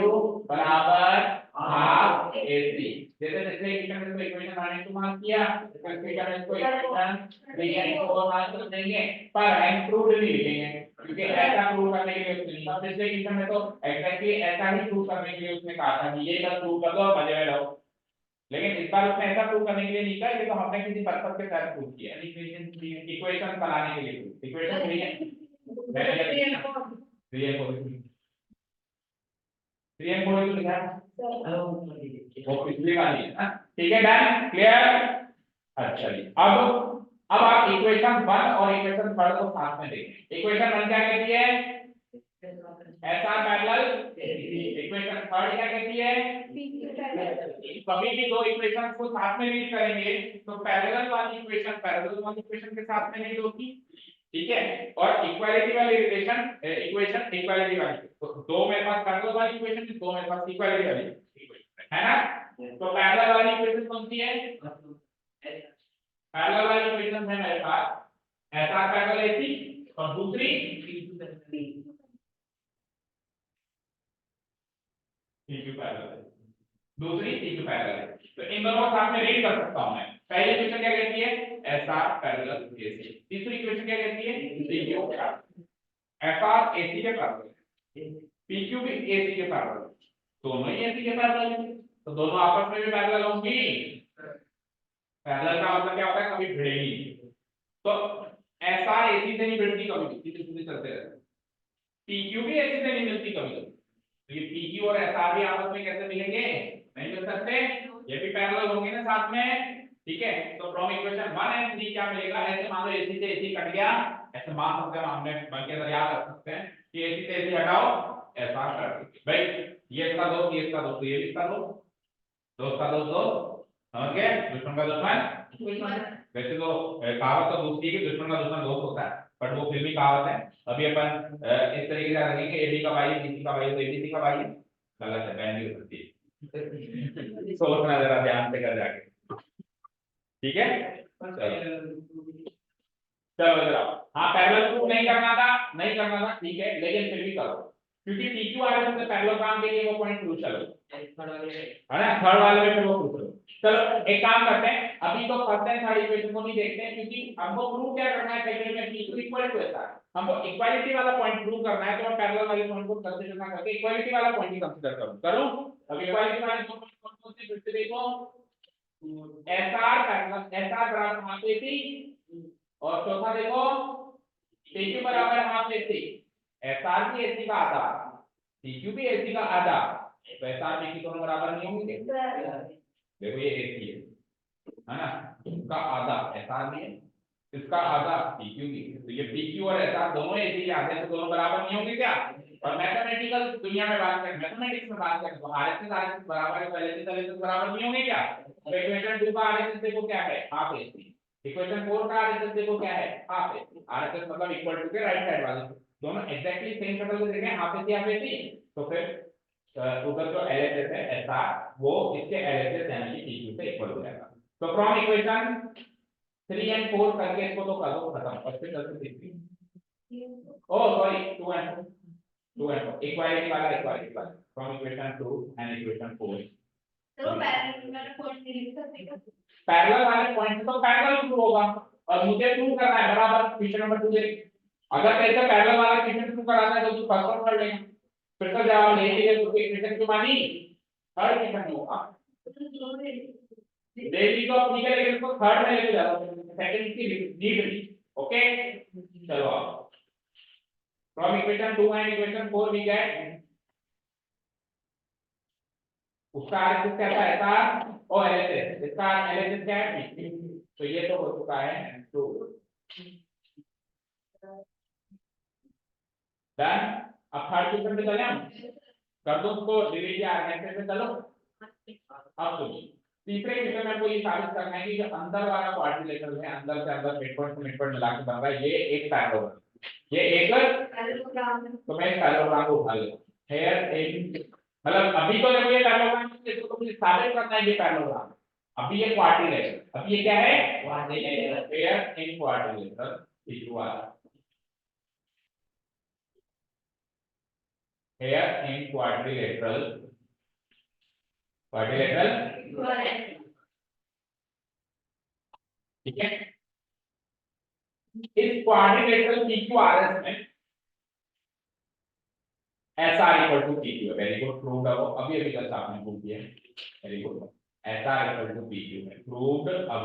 बराबर हाफ AC। जैसे जैसे इक्वेशन को इक्वेशन 1 और 2 मार्क किया, इक्वेशन को इक्वेशन 3 और 4 मार्क कर देंगे, पर हम प्रूव नहीं लिखेंगे, क्योंकि ऐसा प्रूव करने के लिए उसने नहीं, पिछले इक्वेशन में तो एग्जैक्टली ऐसा ही प्रूव करने के लिए उसने कहा था कि ये बस प्रूव कर दो और मजे में रहो, लेकिन इस बार उसने ऐसा प्रूव करने के लिए नहीं कहा, ये तो हमने किसी पर्पस के साथ प्रूव किया, इक्वेशन बनाने के लिए, इक्वेशन 3 है, मैंने 3 और 4 तो लिखा है, वो पिछली वाली है ना, ठीक है, डन, क्लियर। अच्छा जी, अब आप इक्वेशन 1 और इक्वेशन 3 को साथ में देखें। इक्वेशन 1 क्या कहती है, SR पैरेलल, इक्वेशन 3 क्या कहती है, कभी भी 2 इक्वेशन को साथ में रीड करेंगे तो पैरेलल वाली इक्वेशन के साथ में रीड होगी, ठीक है, और इक्वालिटी वाली रिलेशन इक्वेशन इक्वालिटी वाली, तो 2 मेरे पास पैरेलल वाली इक्वेशन, 2 मेरे पास इक्वालिटी वाली इक्वेशन है ना, तो पैरेलल वाली इक्वेशन कौन सी है, पैरेलल वाली इक्वेशन है मेरे पास SR पैरेलल AC और दूसरी PQ पैरेलल है, दूसरी PQ पैरेलल है, तो इन दोनों को साथ में रीड कर सकता हूं मैं। पहली इक्वेशन क्या कहती है, SR पैरेलल AC, तीसरी इक्वेशन क्या कहती है, PQ SR AC के पैरेलल, PQ भी AC के पैरेलल, दोनों ही AC के पैरेलल है, तो दोनों आपस में भी पैरेलल होंगी। पैरेलल का मतलब क्या होता है, कभी भिड़ेगी, तो SR AC से नहीं भिड़ती कभी, सीधे सीधे चलते रहते, PQ भी AC से नहीं मिलती कभी, तो ये PQ और SR भी आपस में कैसे मिलेंगे, नहीं मिल सकते, ये भी पैरेलल होंगे ना साथ में, ठीक है, तो फ्रॉम इक्वेशन 1 एंड 3 क्या मिलेगा, ऐसे मान लो AC से AC कट गया, ऐसे मान सकते हैं, हमने बन के याद रख सकते हैं कि AC से AC हटाओ, SR कट गया भाई, ये इसका दोस्त, ये इसका दोस्त, ये भी इसका दोस्त, दोस्त का दोस्त दोस्त, समझ गए, दुश्मन का दुश्मन, वैसे तो कहावत तो दूसरी है कि दुश्मन का दुश्मन दोस्त होता है, बट वो फिल्मी कहावत है, अभी अपन इस तरीके से रखेंगे, AB का भाई BC का भाई तो ABC का भाई, गलत है, बहन भी हो सकती है, सोचना जरा ध्यान से कर जाके, ठीक है, चलो जरा, हाँ पैरेलल प्रूफ नहीं करना था, ठीक है, लेकिन फिर भी करो, क्योंकि PQ आर से पैरेलल काम के लिए वो पॉइंट क्रूशियल है ना, थर्ड वाले में फिर वो क्रूशियल। चलो एक काम करते हैं, अभी तो फर्स्ट एंड थर्ड इक्वेशन को नहीं देखते हैं, क्योंकि हमको प्रूव क्या करना है, पहले में PQ इक्वल टू SR, हमको इक्वालिटी वाला पॉइंट प्रूव करना है, तो मैं पैरेलल वाले पॉइंट को कंसीडर ना करके इक्वालिटी वाला पॉइंट ही कंसीडर करूं। अब इक्वालिटी वाले पॉइंट कौन से, फिर से देखो, SR पैरेलल, SR बराबर हाफ AC, और चौथा देखो PQ बराबर हाफ AC, SR भी AC का आधा, PQ भी AC का आधा, तो SR PQ दोनों बराबर नहीं होंगे, देखो ये AC है ना, इसका आधा SR भी है, इसका आधा PQ भी है, तो ये PQ और SR दोनों AC के आधे, तो दोनों बराबर नहीं होंगे क्या, और मैथमेटिकल दुनिया में बात करें, मैथमेटिक्स में बात करें तो RHS बराबर है, तो LHS बराबर नहीं होंगे क्या, तो इक्वेशन 2 का RHS देखो क्या है, हाफ AC, इक्वेशन 4 का RHS देखो क्या है, हाफ AC, RHS मतलब इक्वल टू के राइट साइड वाले, दोनों एग्जैक्टली सेम शक्ल को देखें, आप ऐसी तो फिर उधर जो LHS है SR वो इसके LHS यानी कि PQ से इक्वल हो जाएगा। तो फ्रॉम इक्वेशन 3 and 4 करके इसको तो कर दो खत्म, और फिर करके 3 ओ सॉरी 2 and 4 इक्वालिटी वाला फ्रॉम इक्वेशन 2 एंड इक्वेशन 4। तो पैरेलल वाला पॉइंट नहीं लिख सकते क्या? पैरेलल वाले पॉइंट तो पैरेलल प्रूव होगा, और मुझे प्रूव करना है बराबर क्वेश्चन नंबर 2 दे। अगर कैसे पैरेलल वाला क्वेश्चन प्रूव कराना है तो तू फर्स्ट वन कर लेगा, फिर तो जवाब नहीं चाहिए तो इक्वेशन क्यों मानी, थर्ड क्वेश्चन होगा देवी को ठीक है, लेकिन उसको थर्ड में लेके जाओ, सेकंड की नीड नहीं। ओके चलो आओ, from equation 2 and equation 4 we get उसका आरएचएस क्या था एसआर और एलएचएस, इसका एलएचएस क्या है पी, तो ये तो हो चुका है तो डन। अब थर्ड क्वेश्चन पे चले हम, कर दो उसको डिलीट या आरएचएस पे चलो। अब तो तीसरे क्वेश्चन में आपको ये साबित करना है कि जो अंदर वाला क्वाड्रिलेटरल है, अंदर से अंदर मिडपॉइंट से मिडपॉइंट मिला के बन रहा है, ये एक पैरेललोग्राम, ये एक पैरेललोग्राम, तो मैं पैरेललोग्राम को उठा लेता हेयर एक, मतलब अभी तो जब ये पैरेललोग्राम है तो मुझे साबित करना है ये पैरेललोग्राम, अभी ये क्वाड्रिलेटरल, अभी ये क्या है quadrilateral, here in quadrilateral equal here in quadrilateral ठीक है। इस क्वाड्रिलेटरल PQRS में SR इक्वल टू PQ है, वेरी गुड, प्रूव्ड है वो, अभी अभी जस्ट आपने प्रूव किया है, very good, SR equal to PQ है, प्रूव्ड अब,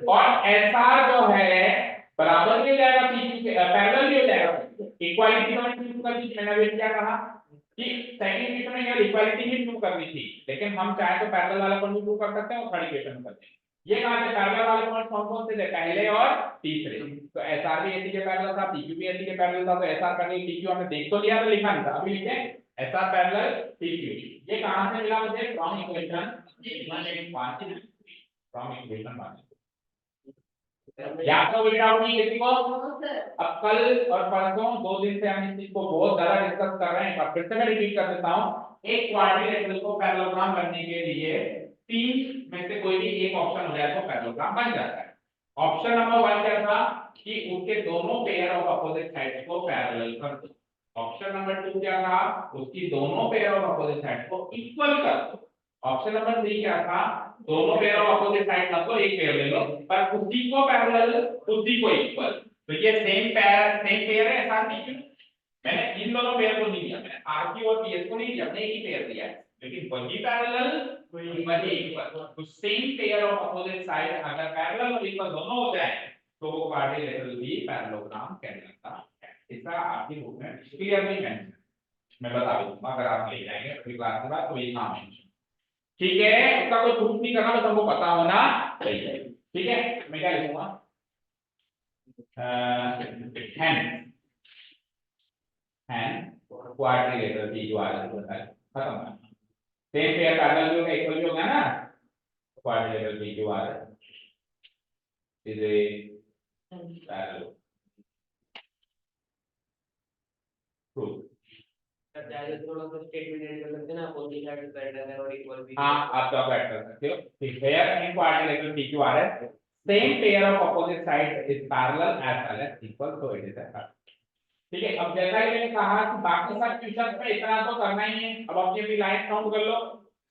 और SR जो है बराबर भी हो जाएगा PQ के, पैरेलल भी हो जाएगा, इक्वालिटी तो मैंने प्रूव कर दी, मैंने अभी क्या कहा कि सेकंड इक्वेशन में यार इक्वालिटी ही प्रूव करनी थी, लेकिन हम चाहे तो पैरेलल वाला पॉइंट भी प्रूव कर सकते हैं और थर्ड इक्वेशन में करते हैं। ये कहां से पैरेलल वाले पॉइंट कौन से थे, पहले और तीसरे, तो SR भी AC के पैरेलल था, PQ भी AC के पैरेलल था, तो SR पैरेलल PQ हमने देख तो लिया, तो लिखा नहीं था, अभी लिखे SR पैरेलल PQ। ये कहां से मिला मुझे, फ्रॉम इक्वेशन 1 फ्रॉम इक्वेशन 1। याद तो विदाउट नहीं किसी को, अब कल और परसों 2 दिन से हम इस चीज को बहुत ज्यादा डिस्कस कर रहे हैं, पर फिर से मैं रिपीट कर देता हूं, एक क्वाड्रिलेटरल को पैरेललोग्राम बनने के लिए 3 में से कोई भी एक ऑप्शन हो जाए तो पैरेललोग्राम बन जाता है। ऑप्शन नंबर 1 क्या था कि उसके दोनों पेयर ऑफ अपोजिट साइड्स को पैरेलल कर दो। ऑप्शन नंबर 2 क्या था, उसकी दोनों पेयर ऑफ अपोजिट साइड्स को इक्वल कर दो। ऑप्शन नंबर 3 क्या था, दोनों पेयर ऑफ अपोजिट साइड ना तो एक पेयर ले लो पर उसी को पैरेलल उसी को इक्वल, तो ये सेम पेयर है ऐसा नहीं, मैंने इन दोनों पेयर को नहीं लिया, मैंने आरपी और पीएस को नहीं लिया, मैंने एक ही पेयर लिया है, लेकिन वही पैरेलल वही इक्वल, तो same pair of opposite side अगर पैरेलल और इक्वल दोनों हो जाए तो वो क्वाड्रिलेटरल भी पैरेललोग्राम कहलाता है। इसका आपकी बुक में क्लियरली मेंशन मैं बता दूंगा, अगर आप ले जाएंगे अगली क्लास के बाद तो ये काम है, ठीक है, उसका कोई प्रूफ नहीं करना, बस हमको पता होना चाहिए, ठीक है। मैं क्या लिखूंगा, क्वाड्रिलेटरल PQRS खत्म, सेम पेयर पैरेलल भी होगा, इक्वल भी होगा ना, quadrilateral PQRS is a parallel proof. थोड़ा सा स्टेटमेंट ऐड कर सकते हैं ना, अपोजिट साइड पैरेलल है और इक्वल भी, हां आप तो ऐड कर सकते हो, hair in quadrilateral PQRS same pair of opposite side is parallel as well as equal, so it is a parallel, ठीक है। अब जैसा कि मैंने कहा कि बाकी सब क्वेश्चंस में इतना तो करना ही है, अब अपनी अपनी लाइन काउंट कर लो,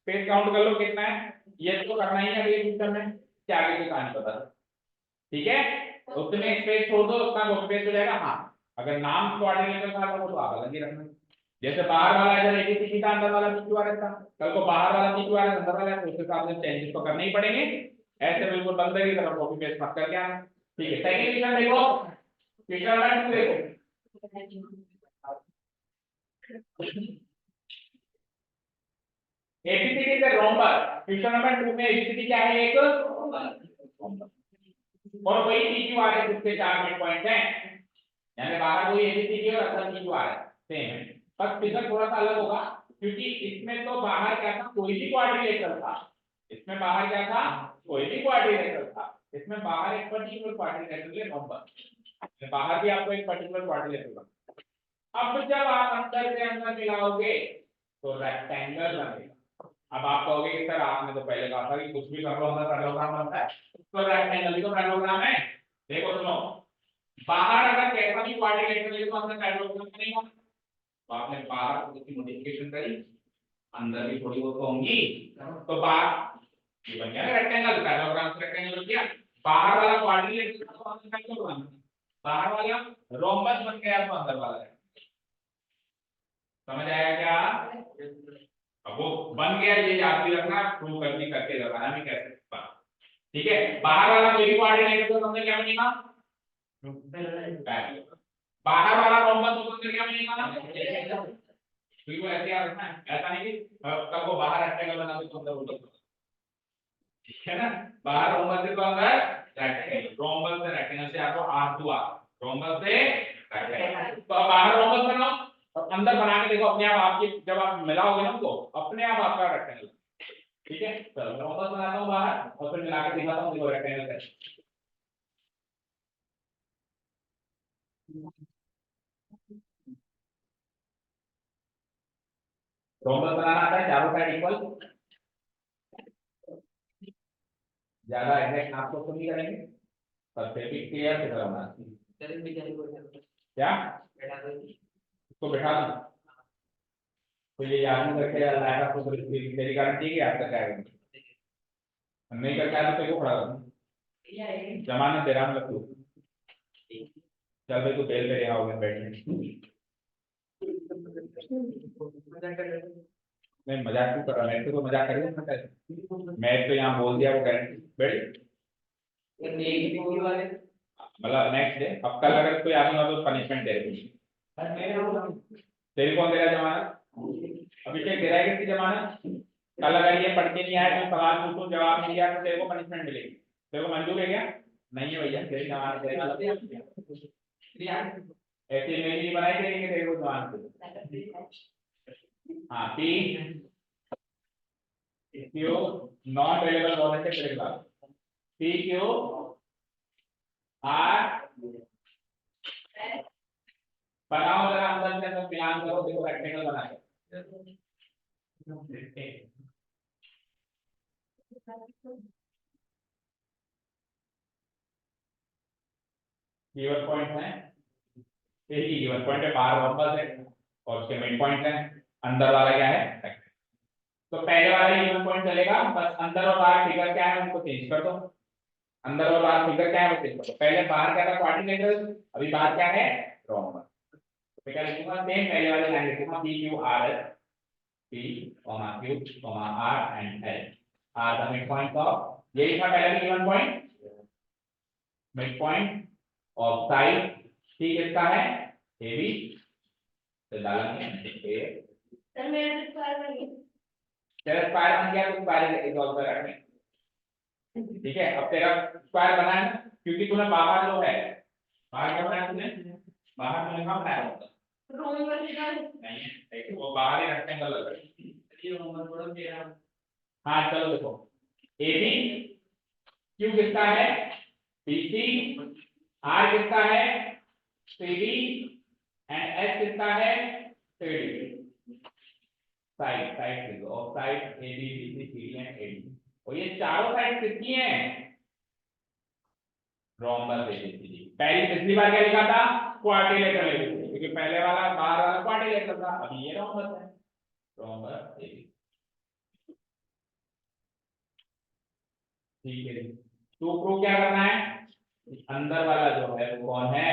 स्पेस काउंट कर लो कितना है, ये तो करना ही है अगले क्वेश्चन में, क्या आगे की कहानी बता दो, ठीक है। उसमें स्पेस छोड़ दो, उसका वो स्पेस हो जाएगा, हां अगर नाम क्वाड्रिलेटरल का तो आप अलग ही रखना, जैसे बाहर वाला इधर ABC था, अंदर वाला PQRS था, कल को बाहर वाला PQRS अंदर वाला है, तो उस हिसाब से चेंजेस तो करने ही पड़ेंगे, ऐसे बिल्कुल बंदे की तरह कॉपी पेस्ट मत करके आना, ठीक है। सेकंड क्वेश्चन देखो, क्वेश्चन नंबर 2 देखो, ABCD is a rhombus, question number 2 में ABCD क्या है, एक रोम्बस, और वही PQRS इसके 4 मिड पॉइंट हैं, यानी बाहर कोई ABCD और अंदर PQRS सेम है, बस फिगर थोड़ा सा अलग होगा, क्योंकि इसमें तो बाहर क्या था, कोई भी क्वाड्रिलेटरल था, इसमें बाहर क्या था, कोई भी क्वाड्रिलेटरल था, इसमें बाहर एक पर्टिकुलर क्वाड्रिलेटरल है रोम्बस, बाहर भी आपको एक पर्टिकुलर क्वाड्रिलेटरल बना। अब जब आप अंदर से अंदर मिलाओगे तो रेक्टेंगल बनेगा। अब आप कहोगे कि सर आपने तो पहले कहा था कि कुछ भी कर लो अंदर पैरेललोग्राम बनता है, तो रेक्टेंगल भी तो पैरेललोग्राम है। देखो सुनो, बाहर अगर कैसा भी क्वाड्रिलेटरल है तो अंदर पैरेललोग्राम बनेगा। तो आपने बाहर उसकी मॉडिफिकेशन करी, अंदर भी थोड़ी बहुत तो होंगी, तो बाहर ये बन गया ना रेक्टेंगल, पैरेललोग्राम से रेक्टेंगल बन गया। बाहर वाला क्वाड्रिलेटरल तो अंदर पैरेललोग्राम, बाहर वाला रोम्बस बन गया तो अंदर वाला है। समझ आया क्या? अब वो बन गया ये याद भी रखना, प्रूव करके करके लगाना भी कैसे सकता। ठीक है, बाहर वाला कोई भी क्वाड्रिलेटरल तो अंदर क्या बनेगा? पैरेलल। बाहर वाला रोम्बस तो अंदर क्या बनेगा? बिल्कुल ऐसे याद रखना है, ऐसा नहीं कि कब वो बाहर रेक्टेंगल बना दे तो अंदर रोम्बस। ठीक है ना, बाहर रोम्बस से तो अंदर रेक्टेंगल, रोम्बस से रेक्टेंगल से आपको R2R, रोम्बस से रेक्टेंगल। तो अब बाहर रोम्बस बनाओ और अंदर बना के देखो, अपने आप आपकी जब आप मिलाओगे ना उनको, अपने आप आपका रेक्टेंगल। ठीक है, चलो रोम्बस बनाता हूं बाहर और फिर मिला के दिखाता हूं, देखो रेक्टेंगल कैसे। रोम्बस बनाना आता है, चारों साइड इक्वल, ज्यादा एग्जैक्ट नाप तो नहीं करेंगे, पर फिर भी क्लियर से करना। क्या इसको बैठा दूं? तो ये याद नहीं करके लाएगा तो तेरी गारंटी है कि याद करके आएगा? नहीं करके आया तो तेरे को खड़ा कर दूं। जमानत दे रहा हूं लखू, चल भाई तू बेल पे रिहा हो गया बैठने। नहीं मजाक क्यों कर रहा है, मैं तो मजाक कर रहा हूं, मैं तो यहाँ बोल दिया वो गारंटी बैठ। मतलब नेक्स्ट डे, अब कल अगर कोई आदमी हो तो पनिशमेंट दे रही। तेरी कौन दे रहा है जमानत? अभिषेक दे रहा है किसकी जमानत? कल अगर ये पढ़ के नहीं आया तो सवाल पूछूं जवाब नहीं दिया तो तेरे को पनिशमेंट मिलेगी। तेरे को मंजूर है क्या? नहीं है भैया, तेरी जमानत देगा। ऐसी इमेज नहीं बनाई देंगे तेरे को जमानत। हाँ P Q non available wallet से क्लास पी क्यू आर बनाओ, जरा अंदर से अंदर मिलान करो, देखो रेक्टेंगल बना है। गिवन पॉइंट है, एक ही गिवन पॉइंट है, बाहर रोम्बस है और उसके मिड पॉइंट है, अंदर वाला क्या है? तो पहले वाला गिवन पॉइंट चलेगा, बस अंदर और बाहर फिगर क्या है उनको चेंज कर दो। अंदर और बाहर फिगर क्या है वो चेंज कर दो। पहले बाहर क्या था? क्वाड्रिलेटरल, अभी बाहर क्या है? रोम्बस। तो क्या लिखूंगा? सेम पहले वाले लाइन लिखूंगा, P Q R S, P Q R and L R the mid point of, ये लिखा पहले भी given point, mid point of side C किसका है? ए बी, तो डालेंगे ए। सर मेरा स्क्वायर बन गया। तेरा स्क्वायर बन गया तो स्क्वायर इक्वल कर रखने। ठीक है, अब तेरा स्क्वायर बना है ना, क्योंकि तूने बाहर जो है, बाहर क्या बनाया तूने? बाहर तूने कहाँ बनाया होगा? ड्राइंग वाले नहीं है, देखो वो बाहर ही रेक्टेंगल लग रहा है। ये होगा थोड़ा मेरा। हाँ चलो देखो, ए बी क्यू किसका है? BC, आर किसका है? CD एंड एस किसका है? CD। साइड साइड लिखो, और side AB BC CD and AD, और ये चारों साइड किसकी हैं? Rhombus ABCD। पहली पिछली बार क्या लिखा था? क्वाड्रिलेटरल, क्योंकि पहले वाला बाहर वाला क्वाड्रिलेटरल था, अभी ये रोम्बस है, रोम्बस ABC। ठीक है, तो प्रूव क्या करना है? अंदर वाला जो है वो कौन है?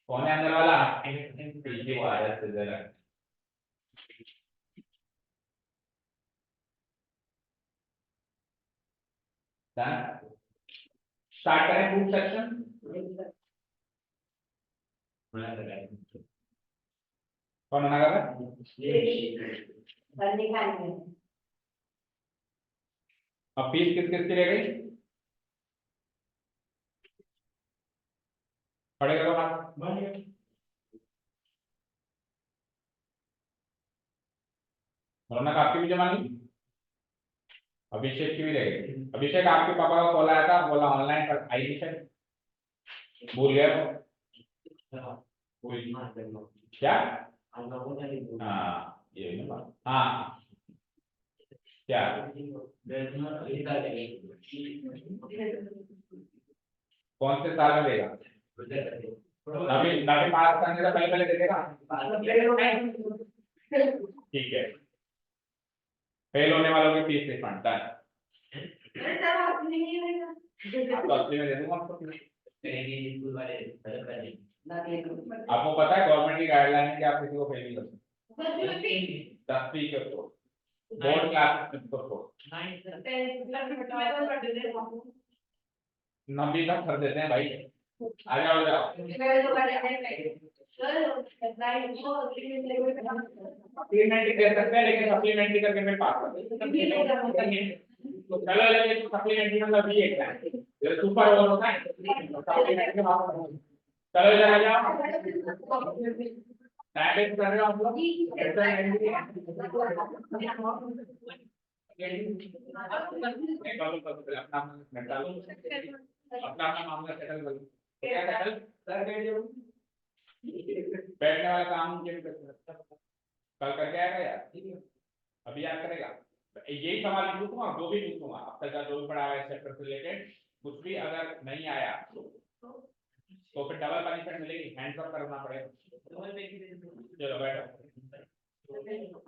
कौन है अंदर वाला? पीछे वाला से जरा डन। स्टार्ट करें प्रूफ सेक्शन। कौन मना कर रहा है? अब फीस किस किस की रह गई? खड़े करो हाथ। रौनक आपकी भी जमा नहीं, अभिषेक की भी रह गई। अभिषेक आपके पापा का कॉल आया था, बोला ऑनलाइन पर आई नहीं सर। भूल गए हो? क्या? हाँ ये ना बात। हाँ क्या? कौन से साल में देगा? नवी नवी पास करने से पहले दे देगा। ठीक है, फेल होने वालों की फीस रिफंड डन। आपको असली में दे दूंगा आपको। आपको पता है गवर्नमेंट की गाइडलाइन है कि आप किसी को फेल नहीं कर सकते। 10वीं के ऊपर बोर्ड क्लास में ऊपर 9वीं तक कर देते हैं भाई। आ जाओ जाओ। सप्लीमेंट्री दे सकते हैं लेकिन सप्लीमेंट्री करके फिर पास कर देंगे। तो चलो लेकिन सप्लीमेंट्री मतलब भी एक है जो सुपर ओवर होता है सप्लीमेंट्री के बाद। चलो जरा जाओ टाइप कर रहे हो आप लोग अपना अपना मामला सेटल कर लो। क्या सेटल कर दे बैठने वाला काम कल करके आएगा यार। अभी याद करेगा यही सवाल पूछूंगा जो भी पूछूंगा अब तक का जो भी पढ़ा है चैप्टर से रिलेटेड कुछ भी अगर नहीं आया तो फिर डबल पनिशमेंट मिलेगी हैंड्स अप करना पड़ेगा। चलो बैठो।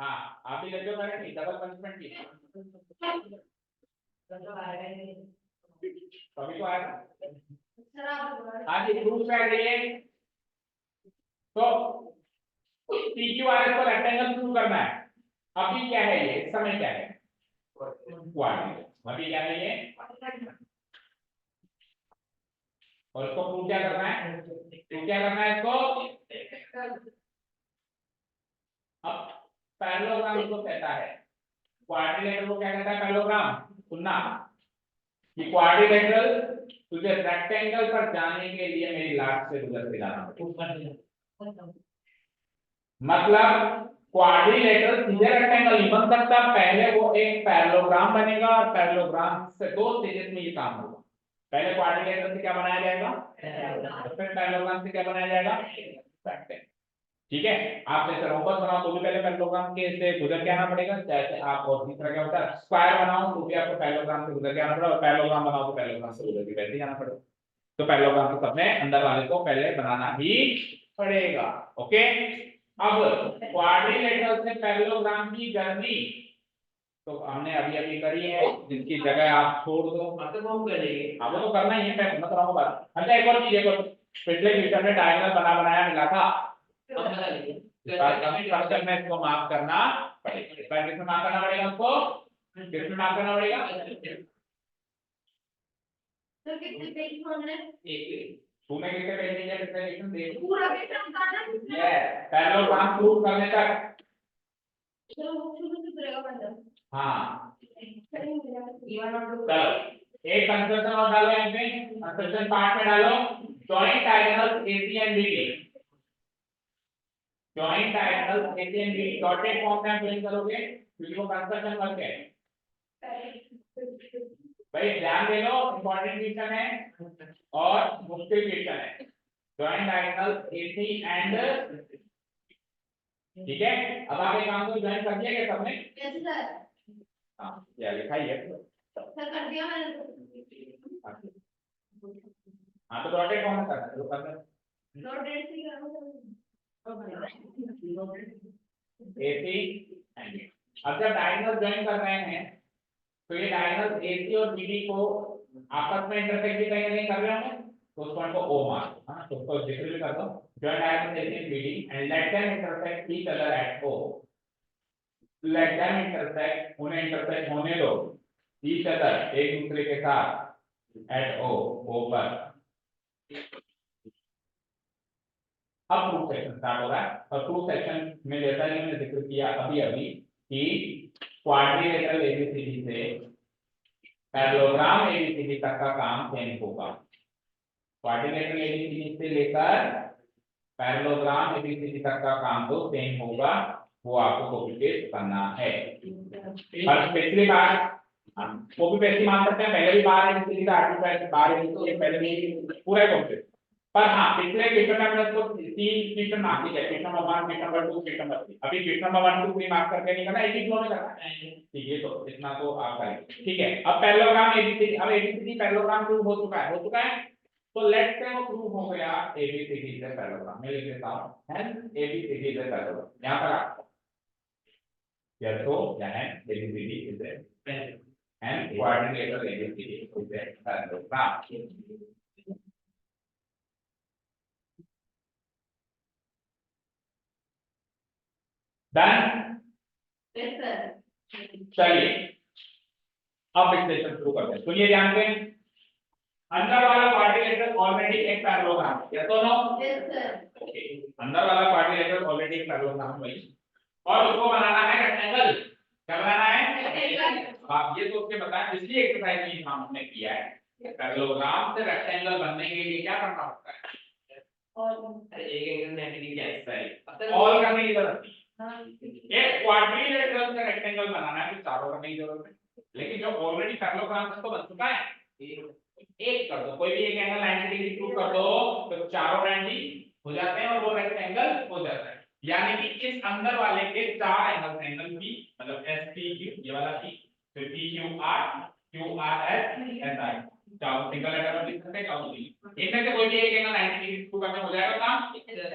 हाँ आप भी लग जाओ करेंगे डबल पनिशमेंट की कभी तो आएगा। हाँ जी प्रूफ कर दिए तो PQRS को रेक्टेंगल प्रूव करना है। अभी क्या है ये इस समय क्या है क्वाड्रेटिक। अभी क्या है ये और इसको प्रूव क्या करना है प्रूव क्या करना है इसको। अब पैरेललोग्राम इसको कहता है क्वाड्रिलेटरल को क्या कहता है पैरेललोग्राम। सुनना कि क्वाड्रिलेटरल तुझे रेक्टेंगल पर जाने के लिए मेरी लाट से गुजर के जाना पड़ेगा। मतलब क्वाड्रिलेटरल सीधे रेक्टेंगल नहीं बन सकता पहले वो एक पैरेललोग्राम बनेगा और पैरेललोग्राम से दो स्टेजेस में ये काम होगा। पहले क्वाड्रिलेटरल से क्या बनाया जाएगा फिर पैरेललोग्राम से क्या बनाया जाएगा रेक्टेंगल। ठीक है आप जैसे रोम्बस बनाओ तो भी पहले पैरेललोग्राम के से गुजर के आना पड़ेगा। जैसे आप और तीसरा क्या होता है स्क्वायर बनाओ तो भी आपको पैरेललोग्राम से गुजर के आना पड़ेगा और पैरेललोग्राम बनाओ तो पैरेललोग्राम से गुजर के वैसे जाना पड़ेगा। तो पैरेललोग्राम तो सब में अंदर वाले को पहले बनाना ही पड़ेगा। ओके अब क्वाड्रिलेटरल से पैरेललोग्राम की जर्नी तो हमने अभी अभी करी है जिसकी जगह आप छोड़ दो मतलब वो करेंगे अब तो करना ही है मैं समझ रहा हूँ बात। अच्छा एक और चीज है पिछले क्वेश्चन में डायगोनल बना बनाया मिला था कंस्ट्रक्शन में इसको मार्क करना पड़ेगा। किसमें मार्क करना पड़ेगा उसको किसमें मार्क करना पड़ेगा तो कितने पेज होने एक तूने कितने पेज दिए प्रेजेंटेशन दे पूरा पेज बताना ये पैरेललोग्राम प्रूव करने तक चलो शुरू से करेगा मतलब हाँ चलो एक कंस्ट्रक्शन और डालो यहाँ पे कंस्ट्रक्शन पार्ट में डालो joint diagonal AC and BD joint diagonal AC and BD dotted form में आप फिल करोगे क्योंकि वो कंस्ट्रक्शन वर्क है। भाई ध्यान दे लो इंपॉर्टेंट क्वेश्चन है और मुश्किल क्वेश्चन है जॉइंट डायगोनल AC एंड ठीक है। अब आगे काम को ज्वाइन कर दिया क्या सबने यस सर हाँ क्या लिखा ही है सर कर दिया मैंने हाँ तो डॉटेड फॉर्म में करना है तो करना डॉटेड से करो AC एंड अब जब डायगोनल ज्वाइन कर रहे हैं तो ये डायगोनल AC और BD को आपस में इंटरसेक्ट भी कहीं नहीं कर रहे होंगे तो उस पॉइंट को O मार्क हाँ तो उसको जिक्र भी कर दो joint diagonal AC and BD and let them intersect each other at O let them intersect उन्हें इंटरसेक्ट होने दो ईच अदर एक दूसरे के साथ एट O पर। अब प्रूफ सेक्शन स्टार्ट हो रहा है और प्रूफ सेक्शन में जैसा कि मैंने जिक्र किया अभी अभी कि क्वाड्रिलेटरल ABCD से पैरेललोग्राम ABCD तक का काम सेम होगा। क्वाड्रिलेटरल ABCD से लेकर पैरेललोग्राम ABCD तक का काम तो सेम होगा वो आपको कॉपी पेस्ट करना है। और पिछली बार कॉपी पेस्ट ही मान सकते हैं पहले भी बार ABCD का आर्टिकल बार ABCD पहले भी पूरा कॉपी पर हाँ पिछले क्वेश्चन में हमने इसको 3 क्वेश्चन मार्क किया, question number 1, question number 2, question number 3। अभी क्वेश्चन नंबर 1 2 3 मार्क करके नहीं करना, एक ही फ्लो में करना है। ठीक है, तो इतना तो आप करेंगे। ठीक है, अब पैरेललोग्राम एबीसीडी, अब एबीसीडी पैरेललोग्राम प्रूव हो चुका है, तो लेट्स से वो प्रूव हो गया एबीसीडी इज अ पैरेललोग्राम। मैं लिख देता हूं hence ABCD is a parallelogram. यहां पर आप या तो hence ABCD is a and quadrilateral ABCD is a parallelogram. Done? Yes, sir. चलिए अब विश्लेषण शुरू करते हैं। सुनिए ध्यान से, अंदर वाला क्वाड्रिलेटरल ऑलरेडी एक पैरेललोग्राम है, यस और नो? Yes, sir. ओके, अंदर वाला क्वाड्रिलेटरल ऑलरेडी एक पैरेललोग्राम है और उसको बनाना है रेक्टेंगल। क्या बनाना है? आप ये सोच के बताएं, पिछली एक्सरसाइज में हमने किया है पैरेललोग्राम से रेक्टेंगल बनने के लिए क्या करना पड़ता है? अरे एक एंगल 90 डिग्री है, ऑल करने की जरूरत नहीं। एक क्वाड्रिलेटरल से रेक्टेंगल बनाना है तो चारों करने की जरूरत है, लेकिन जो ऑलरेडी पैरेललोग्राम तो बन चुका है, एक कर दो, कोई भी एक एंगल 90 डिग्री प्रूव कर दो तो चारों 90 हो जाते हैं और वो रेक्टेंगल हो जाता है। यानी कि इस अंदर वाले के 4 एंगल बी मतलब एस पी क्यू, ये वाला पी, फिर पी क्यू आर एस ऐसा है, चारों सिंगल लेटर में लिख सकते हैं, चारों इनमें से कोई भी एक एंगल 90 डिग्री प्रूव करने हो जाएगा काम।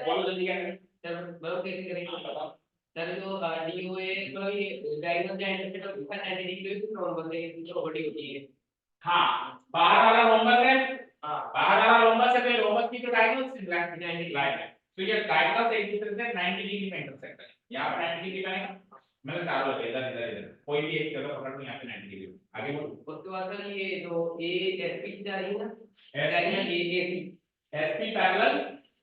बोलो जल्दी क्या करें? सर बताओ कैसे करेंगे, बताओ सर। जो डीओए तो ये डायगोनल से इंटरसेक्ट होता है 90 डिग्री तो नॉर्मल से जो प्रॉपर्टी होती है। हाँ, बाहर वाला रोम्बस है, बाहर वाला रोम्बस है, तो रोम्बस की जो डायगोनल से लाइन है, तो ये डायगोनल एक दूसरे से 90 डिग्री में इंटरसेक्ट करें। यहाँ पर 90 डिग्री बनेगा, मतलब चारों इधर कोई भी एक जगह पकड़ लो, यहाँ पे 90 डिग्री। आगे बोलो। उसके बाद सर ये जो ए एसपी जा रही है ना, डायगोनल ए एसपी पैरेलल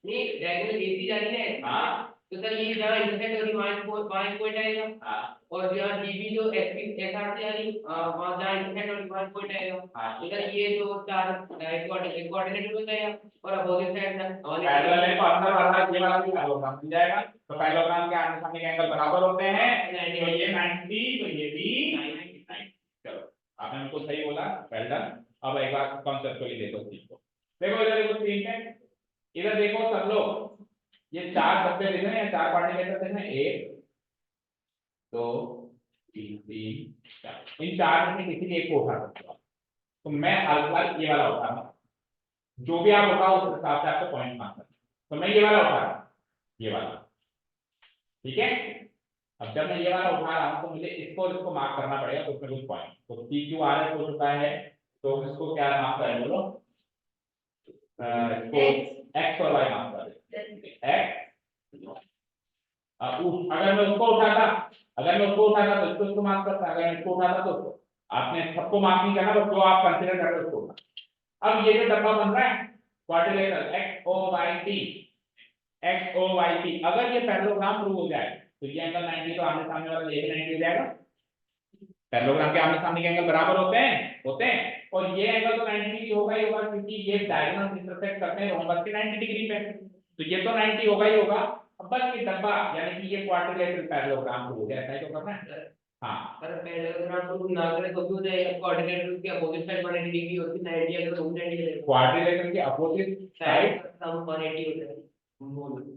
नहीं डायगोनल एसी जा रही है। हाँ, तो सर ये जहाँ इंटरसेक्ट हो रही वहाँ पॉइंट आएगा। हाँ, और जहाँ डीबी जो एसपी एसआर से आ रही वहाँ जहाँ इंटरसेक्ट हो रही वहाँ पॉइंट आएगा। हाँ, तो सर ये जो चार कोऑर्डिनेट हो जाएगा और अपोजिट साइड ना पैरेलल है तो अंदर वाला ये वाला भी पैरेललोग्राम बन जाएगा। तो पैरेललोग्राम के आमने सामने के एंगल बराबर होते हैं, तो ये 90 तो ये भी 90। चलो आपने बिल्कुल सही बोला, वेल डन। अब एक बार कॉन्सेप्चुअली देखो चीज को, देखो इधर देखो स्क्रीन पे, इधर देखो सब लोग, ये 4 डब्बे दिख रहे हैं, 4 पार्टिकल दिख रहे हैं, 1 2 3 3 4, इन 4 में से किसी भी एक को उठा सकते हो। तो मैं हल्का ये वाला उठा रहा हूं, जो भी आप उठाओ उस हिसाब से आपको पॉइंट मार्क करना। तो मैं ये वाला उठा रहा हूं, ये वाला, ठीक है। अब जब मैं ये वाला उठा रहा हूं तो मुझे इसको मार्क करना पड़ेगा, तो उसमें कुछ पॉइंट, तो पी क्यू आर एस हो चुका है, तो इसको क्या मार्क करें बोलो, इसको एक्स और वाई मार्क करें, एक्स। अगर मैं उसको उठाता तो इसको मार्क करता, अगर मैं इसको उठाता तो उसको। आपने सबको मार्क नहीं करना, बस जो आप कंसीडर कर रहे हो उसको। अब ये जो डब्बा बन रहा है quadrilateral X O Y T, X O Y T, अगर ये पैरेललोग्राम प्रूव हो जाए तो ये एंगल 90 तो आमने सामने वाला ये भी 90 हो जाएगा। पैरेललोग्राम के आमने सामने के एंगल बराबर होते हैं और ये एंगल तो 90 ही होगा क्योंकि ये डायगोनल इंटरसेक्ट करते हैं रोम्बस के 90 डिग्री पे, तो ये तो 90 होगा ही होगा। अब बस ये डब्बा यानी कि ये क्वाड्रिलेटरल पैरेललोग्राम प्रूव हो जाए, ऐसा ही तो करना है। हाँ, पर पैरेललोग्राम प्रूव ना करे तो क्यों जाएगा, कोऑर्डिनेट के अपोजिट साइड 180 डिग्री होती है, 90 अगर वो 90 डिग्री क्वाड्रिलेटरल के अपोजिट साइड सम 180 हो जाएगी,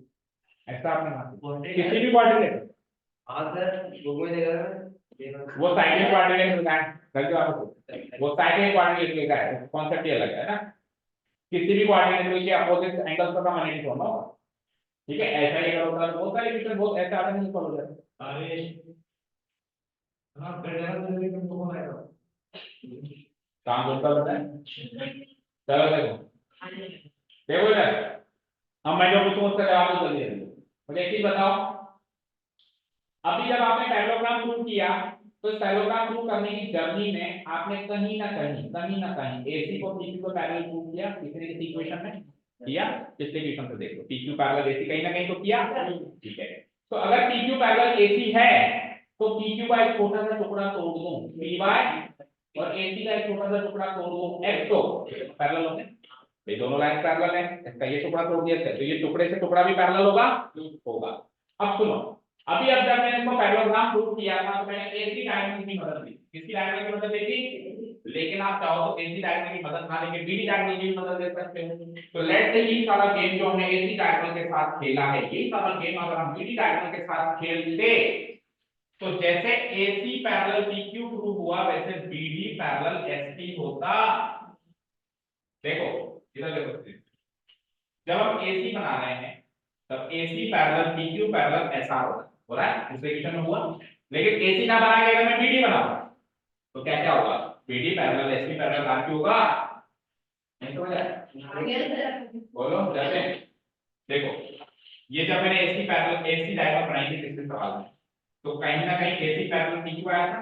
ऐसा आपने माना किसी भी क्वाड्रिलेटरल। हां सर वो मैं देखा वो साइड क्वाड्रिलेटरल का है, गलती बात है, वो साइड क्वाड्रिलेटरल का है, कॉन्सेप्ट ही अलग है ना। किसी भी क्वाड्रिलेटरल के अपोजिट एंगल का 180 होना होगा, ठीक है। ऐसा ही अगर होता है बहुत सारे क्वेश्चन बहुत ऐसे आते नहीं फॉलो करते। अरे हां पैरेलल में तुमको कौन आएगा काम जोड़ता रहता है। चलो देखो इधर, अब मैं जो पूछूं उसका जवाब तो जल्दी जल्दी मुझे एक चीज बताओ। अभी जब आपने पैरेललोग्राम प्रूव किया तो पैरेललोग्राम प्रूव करने की जर्नी में आपने कहीं ना कहीं एसी को पीक्यू को पैरेलल प्रूव किया, किसी न किसी इक्वेशन में किया। पिछले इक्वेशन से देखो पीक्यू पैरेलल एसी कहीं ना कहीं तो किया, ठीक है। तो अगर पीक्यू पैरेलल एसी है तो पीक्यू का एक छोटा सा टुकड़ा तोड़ दूं पी वाई और एसी का एक छोटा सा टुकड़ा तोड़ दूं एक्स, तो पैरेलल होंगे, ये दोनों लाइन पैरेलल है। इसका ये टुकड़ा तोड़ दिया तो ये टुकड़े से टुकड़ा भी पैरेलल होगा। अब सुनो, अभी अब जब मैंने इसको पैरेललोग्राम प्रूव किया था तो मैंने एसी डायगोनल की मदद ली, किसकी डायगोनल की मदद ली थी? लेकिन आप चाहो तो एसी डायगोनल की मदद ना लेके बीडी डायगोनल की भी मदद ले सकते हो। तो लेट्स से ये सारा गेम जो हमने एसी डायगोनल के साथ खेला है, ये सारा गेम अगर हम बीडी डायगोनल के साथ खेलते तो जैसे AC पैरेलल PQ प्रूव हुआ वैसे BD पैरेलल ST होता। देखो इधर देखो, जब हम AC बना रहे हैं तब AC parallel PQ parallel SR होगा, हो रहा है इस इक्वेशन में हुआ। लेकिन AC ना बना के अगर मैं BD बनाऊं तो क्या क्या होगा? BD parallel ST parallel RQ होगा, नहीं समझ आया? बोलो जल्दी। देखो ये जब मैंने AC पैरेलल AC डायग्राम बनाई थी पिछले सवाल में, तो कहीं ना कहीं AC पैरेलल PQ आया था,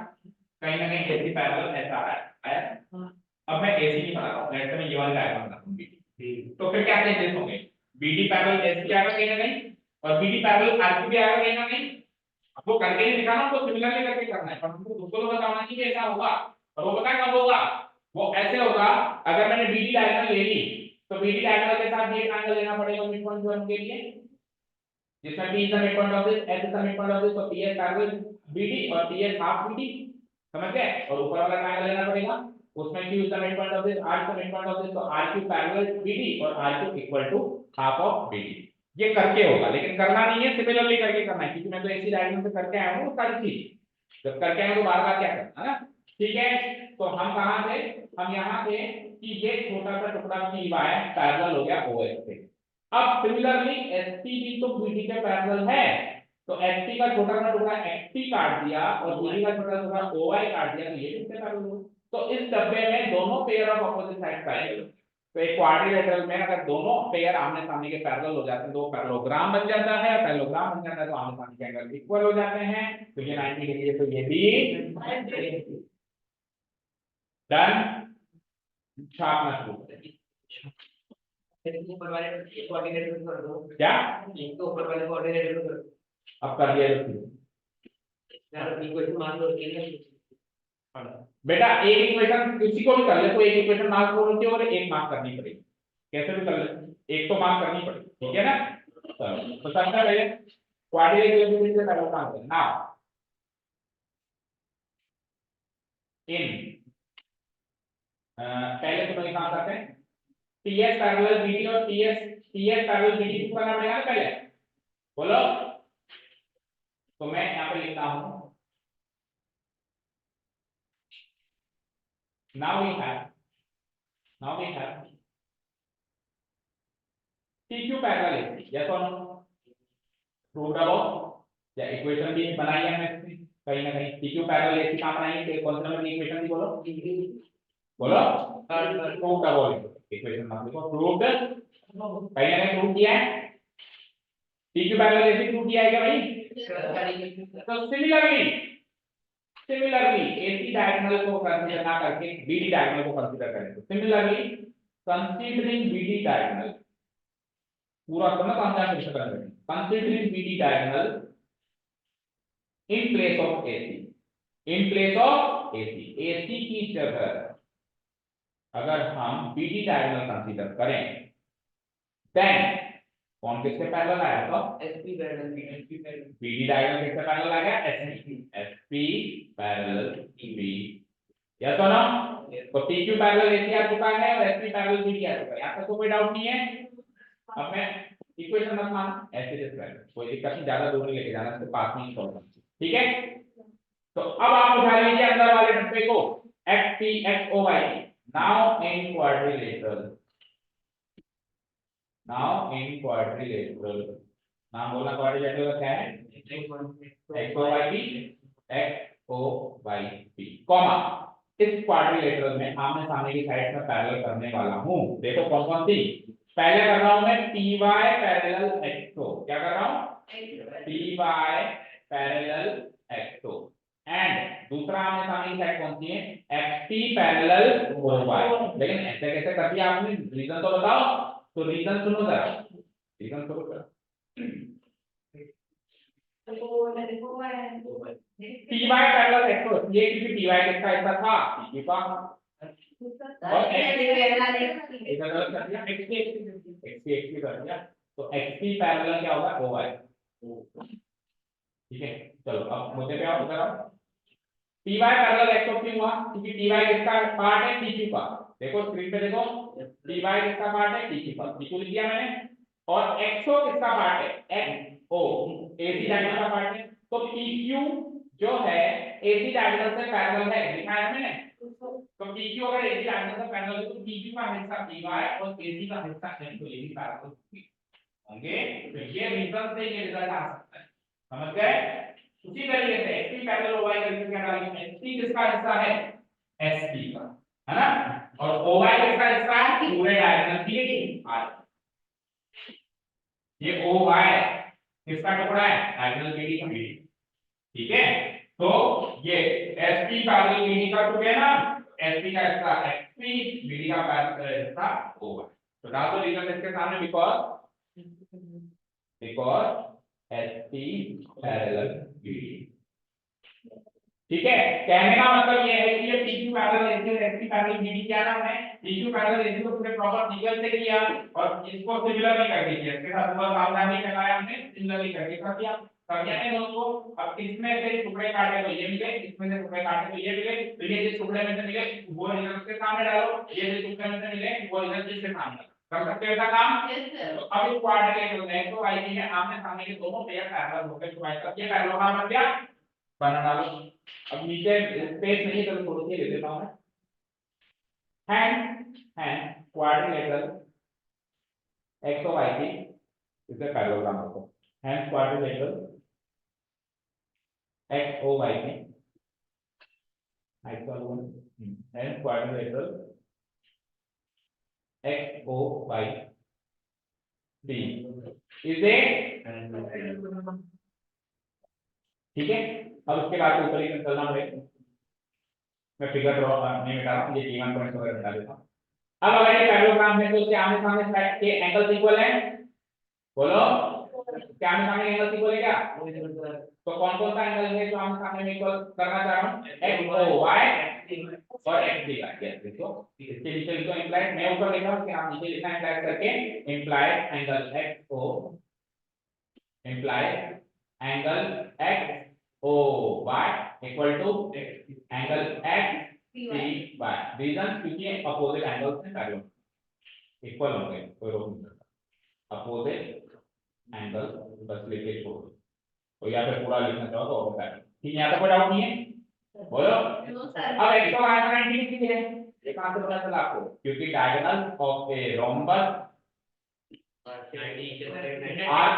कहीं ना कहीं AC पैरेलल SR आया। अब मैं AC नहीं बना रहा हूं, लेट्स से मैं ये वाला डायग्राम बनाता हूं BD। तो फिर क्या चेंजेस होंगे? BD पैरेलल ST आएगा कहीं ना कहीं और BD पैरेलल RQ भी आएगा कहीं ना कहीं। आपको करके नहीं दिखाना, आपको सिमिलरली करके करना है, पर हमको दूसरों को बताना नहीं कि ऐसा होगा। और वो पता कब होगा? वो ऐसे होगा अगर मैंने BD डायग्राम ले ली तो BD डायग्राम के साथ ये ट्रायंगल लेना पड़ेगा मिड पॉइंट जोन के लिए, जिसमें P is the midpoint of this, S is the midpoint of this, तो PS पैरेलल BD और PS हाफ BD, समझ गए? और ऊपर वाला ट्रायंगल लेना पड़ेगा, उसमें Q is the midpoint of this, R is the midpoint of this, तो RQ पैरेलल BD और RQ equal to half of BD। ये करके होगा, लेकिन करना नहीं है, सिमिलरली करके करना है, क्योंकि मैं तो ऐसी डायग्राम से करके आया हूँ सारी चीज। जब करके आया तो बार-बार क्या करना है ना? ठीक है, तो हम कहां थे? हम यहाँ थे कि ये छोटा सा टुकड़ा PY पैरेलल हो गया OS से। अब सिमिलरली ST भी तो BD के पैरेलल है, तो ST का छोटा सा टुकड़ा XT काट दिया और BD का छोटा सा टुकड़ा OY काट दिया, तो ये भी इसके पैरेलल हो। तो इस डब्बे में दोनों pair of opposite side parallel, तो एक क्वाड्रिलेटरल में अगर दोनों पेयर आमने सामने के पैरेलल हो जाते हैं तो पैरेललोग्राम बन जाता है, पैरेललोग्राम बन जाता है तो आमने सामने के एंगल इक्वल हो जाते हैं, तो ये 90 डिग्री है, तो ये भी डन। छापना शुरू करें। ऊपर वाले कोऑर्डिनेट कर दो, क्या एक तो ऊपर वाले कोऑर्डिनेट कर दो। अब कर दिया तो यार इक्वेशन मान लो बेटा एक इक्वेशन किसी को भी कर ले तो एक इक्वेशन मार्क होती है और एक मार्क करनी पड़ेगी, कैसे भी कर ले एक तो मार्क करनी पड़ेगी, ठीक है ना? चलो तो सबसे पहले क्वाड्रिलेटरल से पहले काम करें ना। इन पहले तो हम काम करते हैं TS पैरेलल BD और TS पैरेलल BD को करना पड़ेगा पहले, बोलो। तो मैं यहाँ पे लिखता हूँ now we have PQ parallel AC, yes or no? Prove about या इक्वेशन भी बनाई है हमने कहीं ना कहीं PQ पैरेलल AC कहाँ बनाई है? कौन से नंबर की इक्वेशन थी? बोलो बोलो। प्रूव अबाउट इक्वेशन मत लिखो, प्रूव्ड कहीं ना कहीं प्रूव किया है। PQ पैरेलल AC प्रूव किया है क्या भाई? तो सिमिलरली AC डायगोनल को कंसीडर ना करके BD डायगोनल को कंसीडर करें, तो सिमिलरली कंसीडरिंग BD डायगोनल पूरा करना तो हम क्या कर सकते हैं? Considering BD diagonal in place of AC की जगह अगर हम BD डायगोनल कंसीडर करें देन कौन किसके पैरेलल आया? तो SP पैरेलल BD डायगोनल किसके पैरेलल आ गया? SP पैरेलल BD, यस और नो? तो PQ पैरेलल AC आ चुका है और SP पैरेलल BD आ चुका है, यहाँ तक तो कोई डाउट नहीं है। अब मैं इक्वेशन मत मान, ऐसे जैसे कोई दिक्कत नहीं, ज्यादा दूर नहीं लेके जाना, इसको पास में सॉल्व करना, ठीक है? तो अब आप उठा लीजिए अंदर वाले डब्बे को XP XOY, now in quadrilateral, नाम बोलना क्वाड्रिलेटरल का क्या है? XOYP कॉमा इस क्वाड्रिलेटरल में आमने सामने की साइड में पैरेलल करने वाला हूं। देखो कौन कौन सी पहले कर रहा हूं मैं PY पैरेलल XO, क्या कर रहा हूं? PY पैरेलल XO एंड दूसरा आमने सामने की साइड कौन सी है? XP parallel OY। लेकिन ऐसे कैसे कर दिया आपने? रीजन तो बताओ। तो रीजन सुनो जरा, रीजन सुनो जरा। PY पैरेलल XO, ये क्योंकि PY किसका हिस्सा था? PQ का, और इधर गलत कर दिया, XP कर दिया, तो XP पैरेलल क्या होगा? OY। ठीक है, चलो अब मुद्दे पे आओ, इधर आओ। py parallel x of p हुआ क्योंकि py किसका पार्ट है, pq का। देखो स्क्रीन पे देखो, py किसका पार्ट है, pq का, pq लिख दिया मैंने। और xo किसका पार्ट है, xo ac डायगोनल का पार्ट है। तो pq जो है ac डायगोनल से पैरेलल है, लिखा है मैंने। तो pq अगर ac डायगोनल से पैरेलल है तो pq का हिस्सा py और ac का हिस्सा x, तो ये भी पैरेलल होंगे। तो ये रीजन से ये रिजल्ट आ सकता है, समझ गए। उसी तरीके से xp पैरेलल oy करके क्या डालेंगे, xp किसका हिस्सा है, sp का, है ना। और oy किसका हिस्सा है, पूरे डायगोनल की r। ये oy किसका टुकड़ा है, डायगोनल BD का BD, ठीक है। तो ये sp पैरेलल BD का टुकड़ा है ना, sp का हिस्सा xp, BD का पैरेलल हिस्सा oy। तो डाल दो रीजन इसके सामने, because sp पैरेलल BD। ठीक है, कहने का मतलब ये है कि ये PQ पैरेलल AC और SP पैरेलल BD क्या नाम है, PQ पैरेलल AC को पूरे प्रॉपर निकल से किया और इसको सिमिलर नहीं कर दिया, इसके साथ पूरा सावधानी लगाया हमने, सिमिलरली करके कर दिया। समझा नहीं दोस्तों। अब इसमें से टुकड़े काटे तो ये मिले, इसमें से टुकड़े काटे तो ये मिले, तो ये जिस टुकड़े में से मिले वो रिजल्ट के सामने डालो, ये जिस टुकड़े में से मिले वो रिजल्ट इसके सामने कर सकते हो ऐसा काम। तो अब इस क्वाड्रिलेटरल में तो आई है आमने सामने के दोनों पेयर पैरेलल होकर तो ये पैरेललोग्राम बन गया, बना डालो। अब नीचे स्पेस नहीं तो थोड़ी सी ले लेता हूं मैं। हैंड क्वाड्रिलेटरल x और y की इसे पैरेललोग्राम होता है। हैंड क्वाड्रिलेटरल x और y की hand quadrilateral x o y b is a, ठीक है। अब उसके बाद ऊपर ही चलना पड़ेगा, मैं फिगर ड्रॉ नहीं मिटा रहा हूं, ये गिवन पॉइंट वगैरह मिटा देता हूं। अब अगर ये पैरेललोग्राम है तो उसके आमने सामने साइड के एंगल्स इक्वल है, बोलो क्या आमने सामने एंगल्स इक्वल है क्या। तो कौन कौन सा एंगल है जो आमने सामने में इक्वल करना चाह रहा हूं, x o y और x d y। यस देखो इसके नीचे लिखो इंप्लाइड, मैं ऊपर लिख रहा हूं कि आप नीचे लिखना इंप्लाइड करके, implied angle x o implied angle x o y equal to angle x c y। Reason क्योंकि अपोजिट एंगल्स हैं पैरेलल इक्वल होंगे, कोई रोक नहीं सकता। अपोजिट एंगल बस लिखे छोड़ दो, तो या फिर पूरा लिखना चाहो तो और पैरेलल, ठीक है। यहाँ तक कोई डाउट नहीं है, बोलो। अब x और y का 90 डिग्री है, ये कहां से पता चला आपको, क्योंकि diagonal of a rhombus are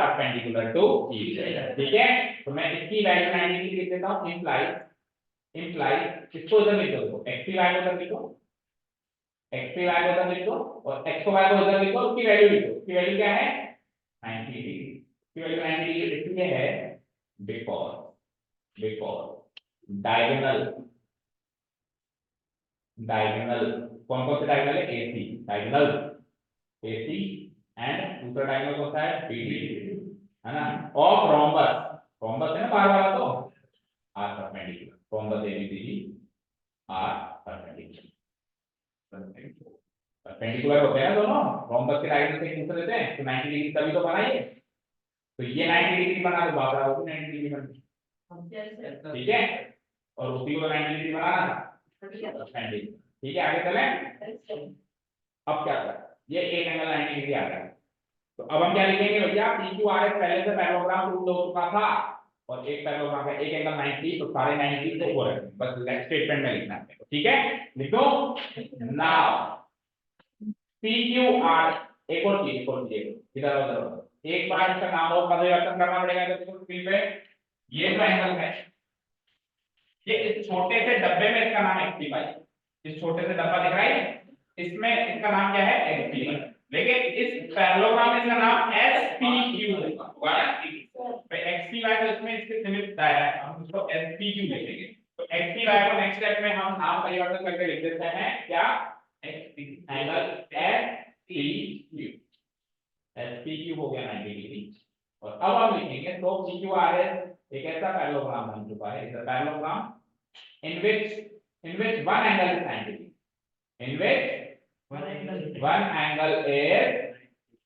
perpendicular to each other, ठीक है। तो मैं इसकी वैल्यू 90 डिग्री लिख देता हूं, इंप्लाइज इसको इधर लिख दो, xy को इधर लिखो, xy को इधर लिखो और xy को इधर लिखो, उसकी वैल्यू लिखो, उसकी वैल्यू क्या है 90 डिग्री। इसकी वैल्यू 90 डिग्री इसलिए है बिकॉज़ डायगोनल कौन कौन से डायगोनल है, AC डायगोनल AC एंड दूसरा डायगोनल कौन सा है, BD, है ना। ऑफ रोम्बस है ना बार वाला, तो are perpendicular, rhombus ABCD are perpendicular होते हैं दोनों, रोम्बस के डायगोनल से एक दूसरे से, तो 90 डिग्री तभी तो बना ये। तो ये 90 डिग्री बना तो बात रहा 90 डिग्री बन, ठीक है। और उसी को 90 डिग्री बनाना था, ठीक है। आगे चलें, अब क्या करें, ये एक एंगल 90 डिग्री आ गया। तो अब हम क्या लिखेंगे भैया, PQRS पहले से पैरेललोग्राम प्रूव हो चुका था और एक पैरेललोग्राम का एक एंगल 90, तो सारे 90 को हो रहे, बस स्टेटमेंट में लिखना है, ठीक है। लिख दो नाउ PQR, एक और चीज इधर उधर एक बार इसका नाम और परिवर्तन करना पड़ेगा। देखो स्क्रीन पे ये जो एंगल है, ये इस छोटे से डब्बे में इसका नाम XP भाई, इस छोटे से डब्बा दिख रहा है, इसमें इसका नाम क्या है XP, लेकिन इस पैरेललोग्राम में इसका नाम SPQ होगा ना। तो XPY तो इसमें इसके सीमित दायरा है, हम इसको SPQ लिखेंगे। तो XPY को नेक्स्ट स्टेप में हम नाम परिवर्तन करके लिख देते हैं क्या, एंगल SPQ हो गया 90 डिग्री। और अब हम लिखेंगे तो PQRS एक ऐसा पैरेललोग्राम बन चुका है, is a parallelogram in which one angle is 90 degree, in which one angle is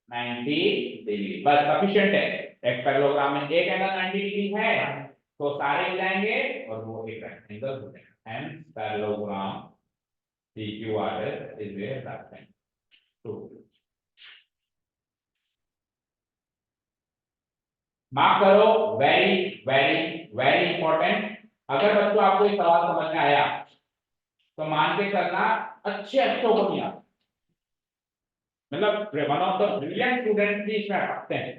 90 degree, बस सफिशिएंट है। एक पैरेललोग्राम में एक एंगल 90 डिग्री है तो सारे मिलाएंगे और वो एक रेक्टेंगल हो जाएगा। Hence parallelogram PQRS is a rectangle. Mark करो, वेरी वेरी वेरी इंपॉर्टेंट। अगर बच्चों आपको ये सवाल समझ में आया तो मान के चलना अच्छे अच्छों को नहीं आता, मतलब one of the brilliant student भी इसमें पढ़ते हैं।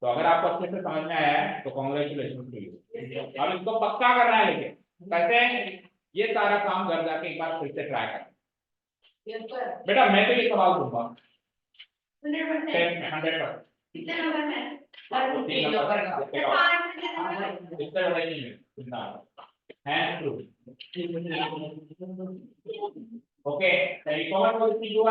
तो अगर आपको अच्छे से समझ में आया है तो कांग्रेचुलेशन टू यू। अब इसको पक्का करना है, लेकिन कैसे, ये सारा काम घर जाके एक बार फिर से ट्राई करना। बेटा मैं तो ये सवाल दूंगा 100%। कितने नंबर में? इससे बड़ा नहीं है इतना है true. Okay, so you covered all the two